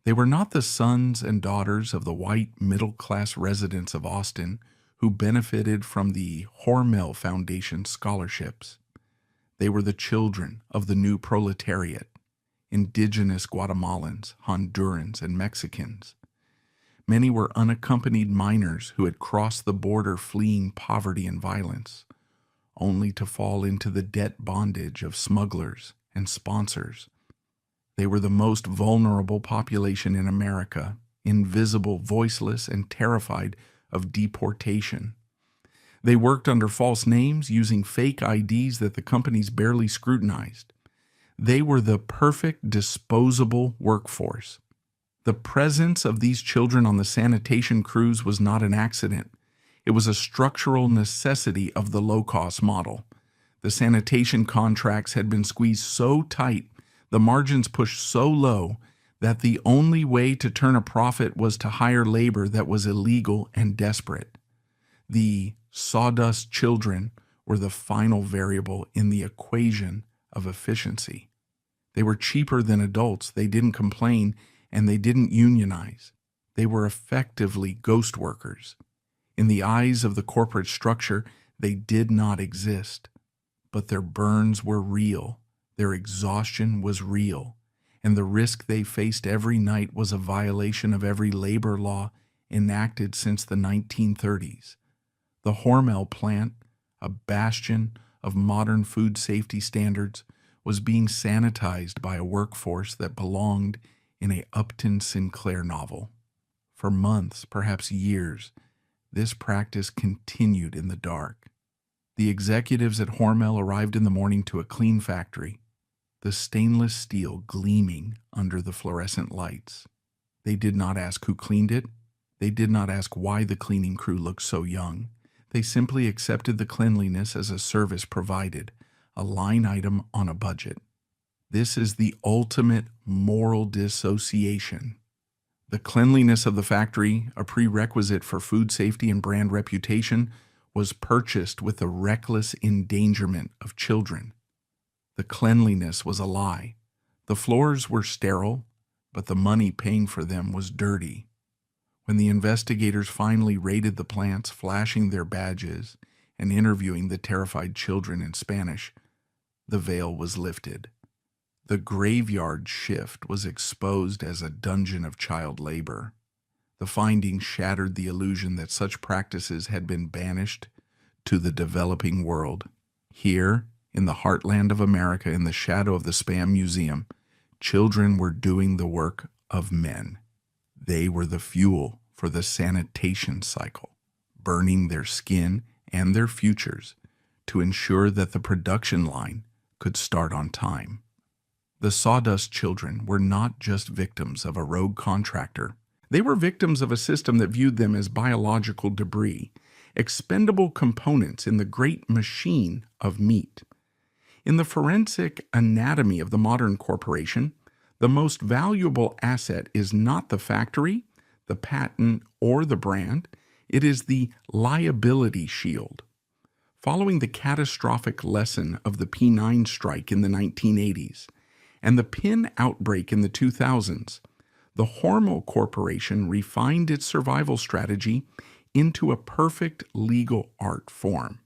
They were not the sons and daughters of the white middle-class residents of Austin who benefited from the Hormel Foundation scholarships. They were the children of the new proletariat, indigenous Guatemalans, Hondurans, and Mexicans. Many were unaccompanied minors who had crossed the border fleeing poverty and violence, only to fall into the debt bondage of smugglers and sponsors. They were the most vulnerable population in America, invisible, voiceless, and terrified of deportation. They worked under false names, using fake IDs that the companies barely scrutinized. They were the perfect disposable workforce. The presence of these children on the sanitation crews was not an accident. It was a structural necessity of the low-cost model. The sanitation contracts had been squeezed so tight, the margins pushed so low, that the only way to turn a profit was to hire labor that was illegal and desperate. The sawdust children were the final variable in the equation of efficiency. They were cheaper than adults, they didn't complain, and they didn't unionize. They were effectively ghost workers. In the eyes of the corporate structure, they did not exist. But their burns were real, their exhaustion was real, and the risk they faced every night was a violation of every labor law enacted since the 1930s. The Hormel plant, a bastion of modern food safety standards, was being sanitized by a workforce that belonged in a Upton Sinclair novel. For months, perhaps years, this practice continued in the dark. The executives at Hormel arrived in the morning to a clean factory, the stainless steel gleaming under the fluorescent lights. They did not ask who cleaned it. They did not ask why the cleaning crew looked so young. They simply accepted the cleanliness as a service provided, a line item on a budget. This is the ultimate moral dissociation. The cleanliness of the factory, a prerequisite for food safety and brand reputation, was purchased with the reckless endangerment of children. The cleanliness was a lie. The floors were sterile, but the money paying for them was dirty. When the investigators finally raided the plants, flashing their badges and interviewing the terrified children in Spanish, the veil was lifted. The graveyard shift was exposed as a dungeon of child labor. The findings shattered the illusion that such practices had been banished to the developing world. Here, in the heartland of America, in the shadow of the Spam Museum, children were doing the work of men. They were the fuel for the sanitation cycle, burning their skin and their futures to ensure that the production line could start on time. The sawdust children were not just victims of a rogue contractor. They were victims of a system that viewed them as biological debris, expendable components in the great machine of meat. In the forensic anatomy of the modern corporation, The most valuable asset is not the factory, the patent, or the brand. It is the liability shield. Following the catastrophic lesson of the P9 strike in the 1980s and the pin outbreak in the 2000s, the Hormel Corporation refined its survival strategy into a perfect legal art form.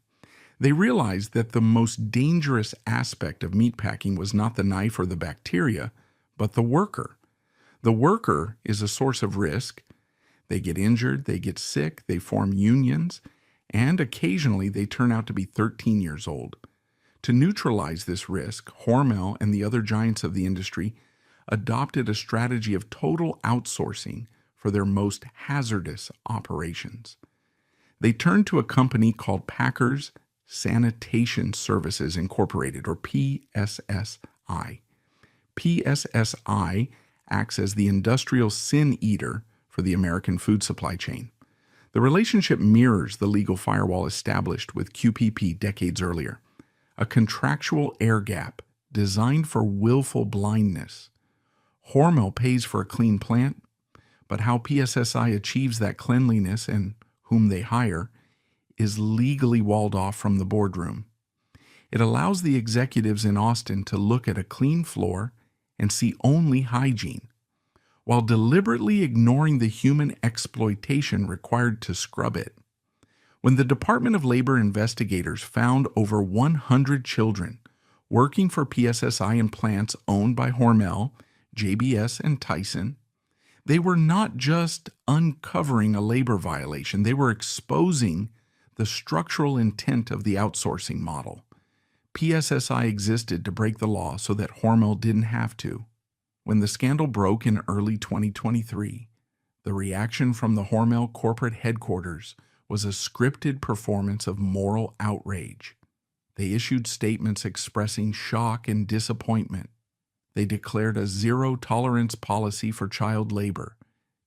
They realized that the most dangerous aspect of meatpacking was not the knife or the bacteria, but the worker. The worker is a source of risk. They get injured, they get sick, they form unions, and occasionally they turn out to be 13 years old. To neutralize this risk, Hormel and the other giants of the industry adopted a strategy of total outsourcing for their most hazardous operations. They turned to a company called Packers Sanitation Services Incorporated, or PSSI. PSSI acts as the industrial sin eater for the American food supply chain. The relationship mirrors the legal firewall established with QPP decades earlier, a contractual air gap designed for willful blindness. Hormel pays for a clean plant, but how PSSI achieves that cleanliness and whom they hire is legally walled off from the boardroom. It allows the executives in Austin to look at a clean floor and see only hygiene, while deliberately ignoring the human exploitation required to scrub it. When the Department of Labor investigators found over 100 children working for PSSI in plants owned by Hormel, JBS, and Tyson, they were not just uncovering a labor violation, they were exposing the structural intent of the outsourcing model. PSSI existed to break the law so that Hormel didn't have to. When the scandal broke in early 2023, the reaction from the Hormel corporate headquarters was a scripted performance of moral outrage. They issued statements expressing shock and disappointment. They declared a zero-tolerance policy for child labor.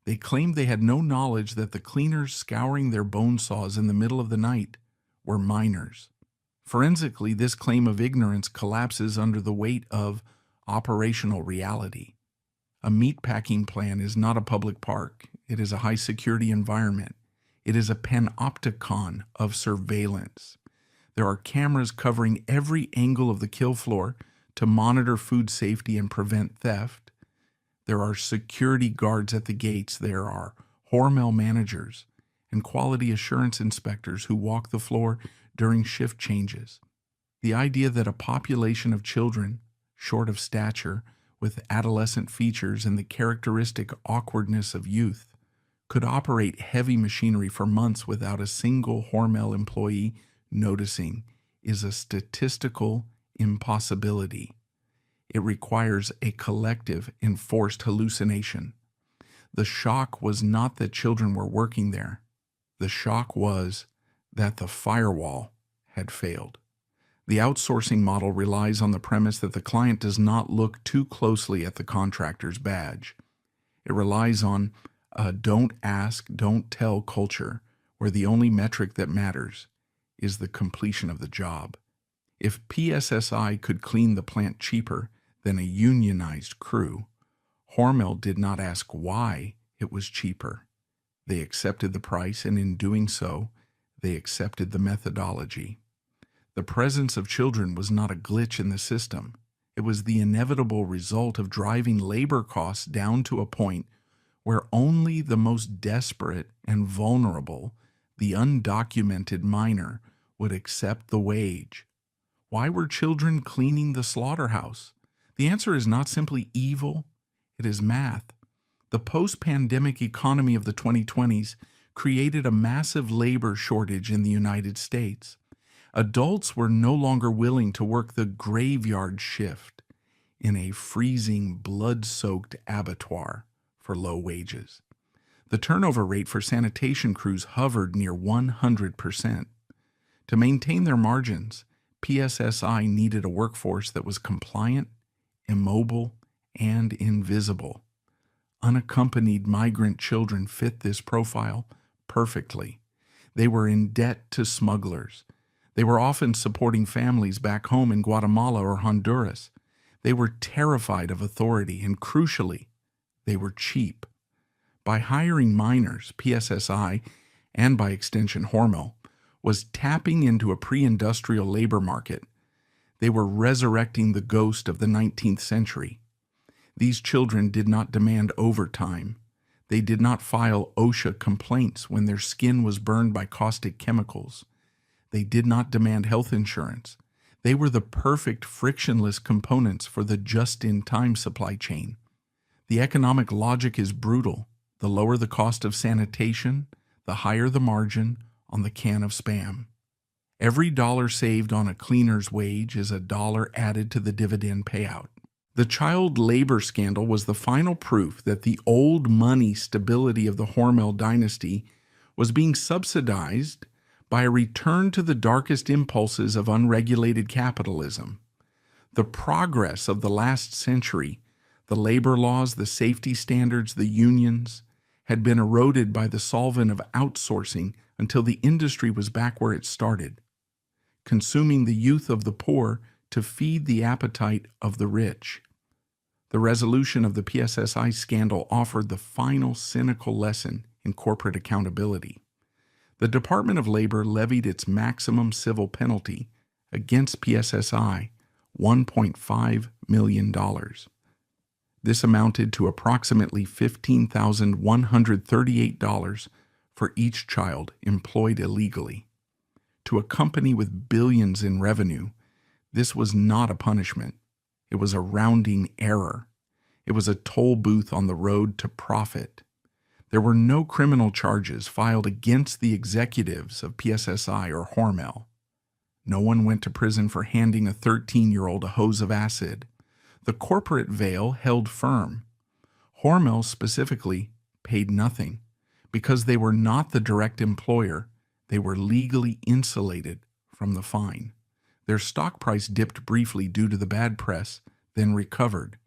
They claimed they had no knowledge that the cleaners scouring their bone saws in the middle of the night were minors. Forensically, this claim of ignorance collapses under the weight of operational reality. A meatpacking plant is not a public park. It is a high-security environment. It is a panopticon of surveillance. There are cameras covering every angle of the kill floor to monitor food safety and prevent theft. There are security guards at the gates. There are Hormel managers and quality assurance inspectors who walk the floor during shift changes. The idea that a population of children, short of stature, with adolescent features and the characteristic awkwardness of youth, could operate heavy machinery for months without a single Hormel employee noticing is a statistical impossibility. It requires a collective enforced hallucination. The shock was not that children were working there. The shock was that the firewall had failed. The outsourcing model relies on the premise that the client does not look too closely at the contractor's badge. It relies on a don't ask, don't tell culture, where the only metric that matters is the completion of the job. If PSSI could clean the plant cheaper than a unionized crew, Hormel did not ask why it was cheaper. They accepted the price, and in doing so, they accepted the methodology. The presence of children was not a glitch in the system. It was the inevitable result of driving labor costs down to a point where only the most desperate and vulnerable, the undocumented miner, would accept the wage. Why were children cleaning the slaughterhouse? The answer is not simply evil, it is math. The post-pandemic economy of the 2020s created a massive labor shortage in the United States. Adults were no longer willing to work the graveyard shift in a freezing, blood-soaked abattoir for low wages. The turnover rate for sanitation crews hovered near 100%. To maintain their margins, PSSI needed a workforce that was compliant, immobile, and invisible. Unaccompanied migrant children fit this profile perfectly. They were in debt to smugglers. They were often supporting families back home in Guatemala or Honduras. They were terrified of authority, and crucially, they were cheap. By hiring miners, PSSI, and by extension Hormel, was tapping into a pre-industrial labor market. They were resurrecting the ghost of the 19th century. These children did not demand overtime. They did not file OSHA complaints when their skin was burned by caustic chemicals. They did not demand health insurance. They were the perfect frictionless components for the just-in-time supply chain. The economic logic is brutal. The lower the cost of sanitation, the higher the margin on the can of Spam. Every dollar saved on a cleaner's wage is a dollar added to the dividend payout. The child labor scandal was the final proof that the old money stability of the Hormel dynasty was being subsidized by a return to the darkest impulses of unregulated capitalism. The progress of the last century, the labor laws, the safety standards, the unions, had been eroded by the solvent of outsourcing until the industry was back where it started, consuming the youth of the poor to feed the appetite of the rich. The resolution of the PSSI scandal offered the final cynical lesson in corporate accountability. The Department of Labor levied its maximum civil penalty against PSSI, $1.5 million. This amounted to approximately $15,138 for each child employed illegally. To a company with billions in revenue, this was not a punishment. It was a rounding error. It was a toll booth on the road to profit. There were no criminal charges filed against the executives of PSSI or Hormel. No one went to prison for handing a 13-year-old a hose of acid. The corporate veil held firm. Hormel specifically paid nothing. Because they were not the direct employer, they were legally insulated from the fine. Their stock price dipped briefly due to the bad press, then recovered.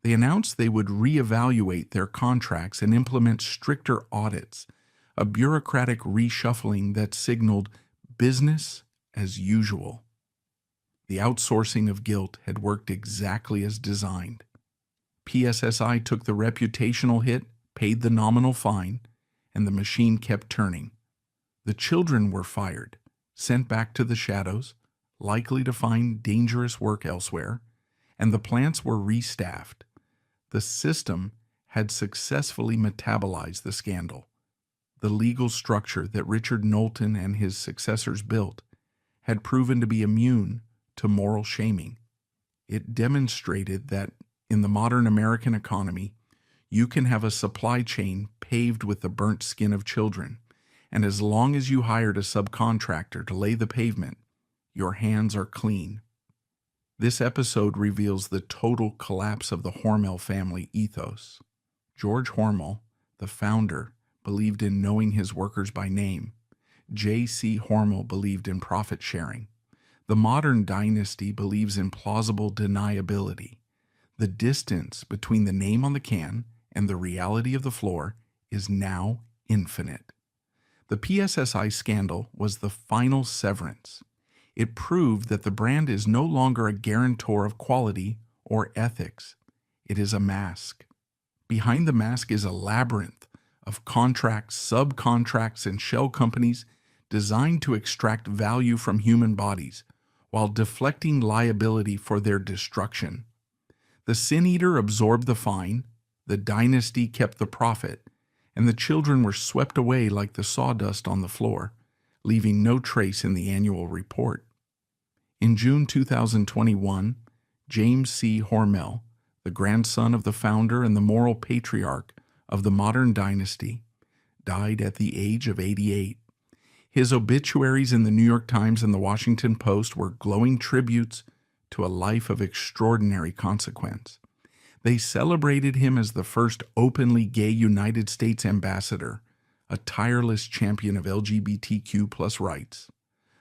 They announced they would reevaluate their contracts and implement stricter audits, a bureaucratic reshuffling that signaled business as usual. The outsourcing of guilt had worked exactly as designed. PSSI took the reputational hit, paid the nominal fine, and the machine kept turning. The children were fired, sent back to the shadows, likely to find dangerous work elsewhere, and the plants were restaffed. The system had successfully metabolized the scandal. The legal structure that Richard Knowlton and his successors built had proven to be immune to moral shaming. It demonstrated that in the modern American economy, you can have a supply chain paved with the burnt skin of children, and as long as you hired a subcontractor to lay the pavement, your hands are clean. This episode reveals the total collapse of the Hormel family ethos. George Hormel, the founder, believed in knowing his workers by name. J.C. Hormel believed in profit sharing. The modern dynasty believes in plausible deniability. The distance between the name on the can and the reality of the floor is now infinite. The PSSI scandal was the final severance. It proved that the brand is no longer a guarantor of quality or ethics. It is a mask. Behind the mask is a labyrinth of contracts, subcontracts, and shell companies designed to extract value from human bodies while deflecting liability for their destruction. The sin eater absorbed the fine, the dynasty kept the profit, and the children were swept away like the sawdust on the floor, leaving no trace in the annual report. In June 2021, James C. Hormel, the grandson of the founder and the moral patriarch of the modern dynasty, died at the age of 88. His obituaries in the New York Times and the Washington Post were glowing tributes to a life of extraordinary consequence. They celebrated him as the first openly gay United States ambassador, a tireless champion of LGBTQ+ rights,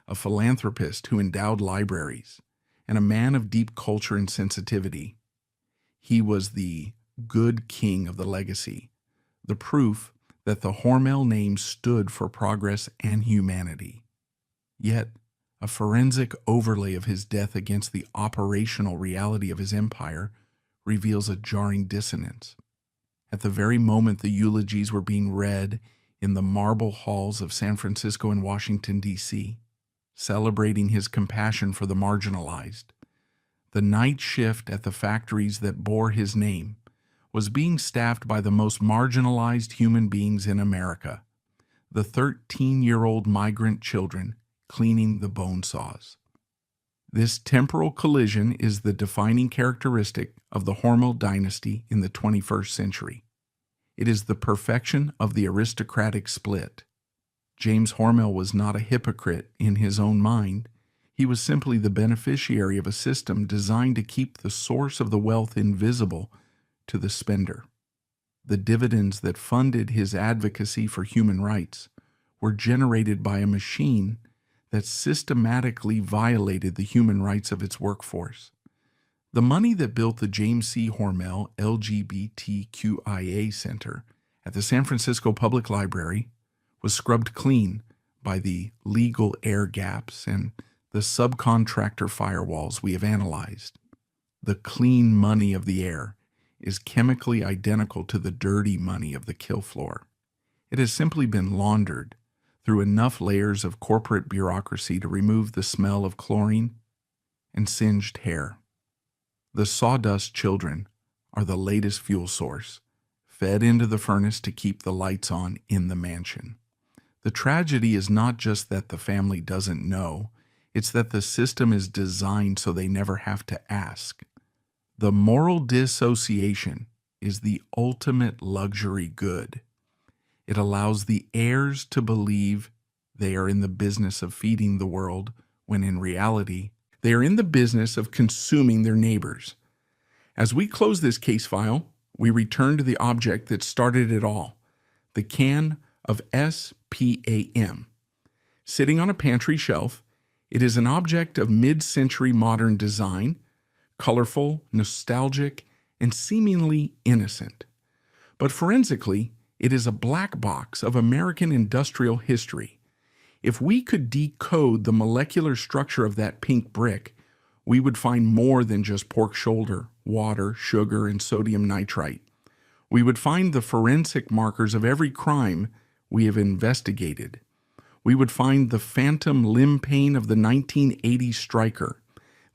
a philanthropist who endowed libraries, and a man of deep culture and sensitivity. He was the good king of the legacy, the proof that the Hormel name stood for progress and humanity. Yet, A forensic overlay of his death against the operational reality of his empire reveals a jarring dissonance. At the very moment the eulogies were being read in the marble halls of San Francisco and Washington, D.C., celebrating his compassion for the marginalized, the night shift at the factories that bore his name was being staffed by the most marginalized human beings in America, the 13-year-old migrant children cleaning the bone saws. This temporal collision is the defining characteristic of the Hormel dynasty in the 21st century. It is the perfection of the aristocratic split. James Hormel was not a hypocrite in his own mind. He was simply the beneficiary of a system designed to keep the source of the wealth invisible to the spender. The dividends that funded his advocacy for human rights were generated by a machine that systematically violated the human rights of its workforce. The money that built the James C. Hormel LGBTQIA Center at the San Francisco Public Library was scrubbed clean by the legal air gaps and the subcontractor firewalls we have analyzed. The clean money of the air is chemically identical to the dirty money of the kill floor. It has simply been laundered through enough layers of corporate bureaucracy to remove the smell of chlorine and singed hair. The sawdust children are the latest fuel source, fed into the furnace to keep the lights on in the mansion. The tragedy is not just that the family doesn't know, it's that the system is designed so they never have to ask. The moral dissociation is the ultimate luxury good. It allows the heirs to believe they are in the business of feeding the world, when in reality, they are in the business of consuming their neighbors. As we close this case file, we return to the object that started it all, the can of SPAM. Sitting on a pantry shelf, it is an object of mid-century modern design, colorful, nostalgic, and seemingly innocent. But forensically, it is a black box of American industrial history. If we could decode the molecular structure of that pink brick, we would find more than just pork shoulder, water, sugar, and sodium nitrite. We would find the forensic markers of every crime we have investigated. We would find the phantom limb pain of the 1980s striker,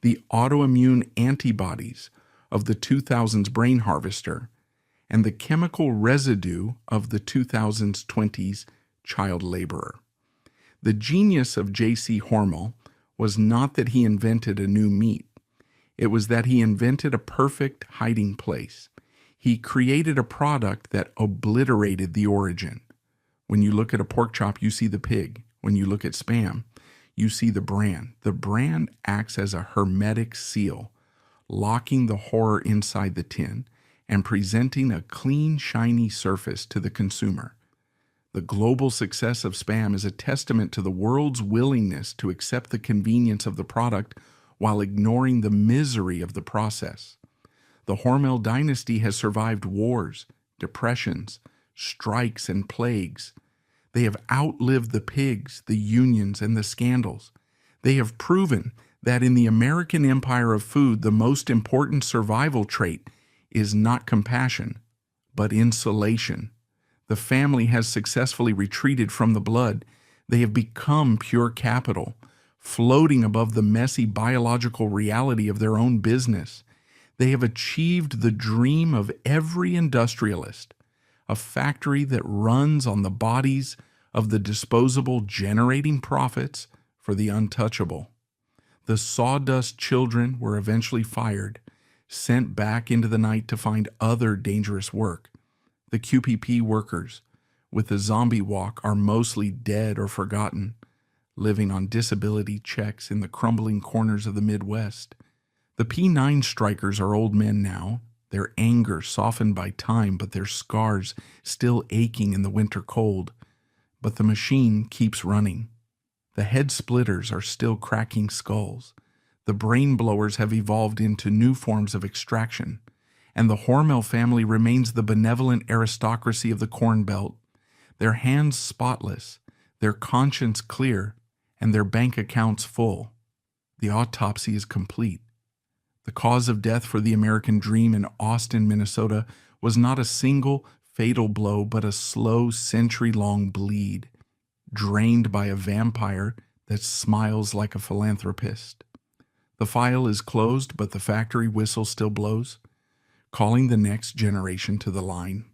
the autoimmune antibodies of the 2000s brain harvester, and the chemical residue of the 2020s child laborer. The genius of J.C. Hormel was not that he invented a new meat. It was that he invented a perfect hiding place. He created a product that obliterated the origin. When you look at a pork chop, you see the pig. When you look at Spam, you see the brand. The brand acts as a hermetic seal, locking the horror inside the tin and presenting a clean, shiny surface to the consumer. The global success of Spam is a testament to the world's willingness to accept the convenience of the product while ignoring the misery of the process. The Hormel dynasty has survived wars, depressions, strikes, and plagues. They have outlived the pigs, the unions, and the scandals. They have proven that in the American empire of food, the most important survival trait is not compassion, but insulation. The family has successfully retreated from the blood. They have become pure capital, floating above the messy biological reality of their own business. They have achieved the dream of every industrialist, a factory that runs on the bodies of the disposable, generating profits for the untouchable. The sawdust children were eventually fired, sent back into the night to find other dangerous work. The QPP workers with the zombie walk are mostly dead or forgotten, living on disability checks in the crumbling corners of the Midwest. The P9 strikers are old men now, their anger softened by time, but their scars still aching in the winter cold. But the machine keeps running. The head splitters are still cracking skulls. The brain blowers have evolved into new forms of extraction. And the Hormel family remains the benevolent aristocracy of the Corn Belt, their hands spotless, their conscience clear, and their bank accounts full. The autopsy is complete. The cause of death for the American dream in Austin, Minnesota was not a single fatal blow, but a slow, century-long bleed, drained by a vampire that smiles like a philanthropist. The file is closed, but the factory whistle still blows, calling the next generation to the line.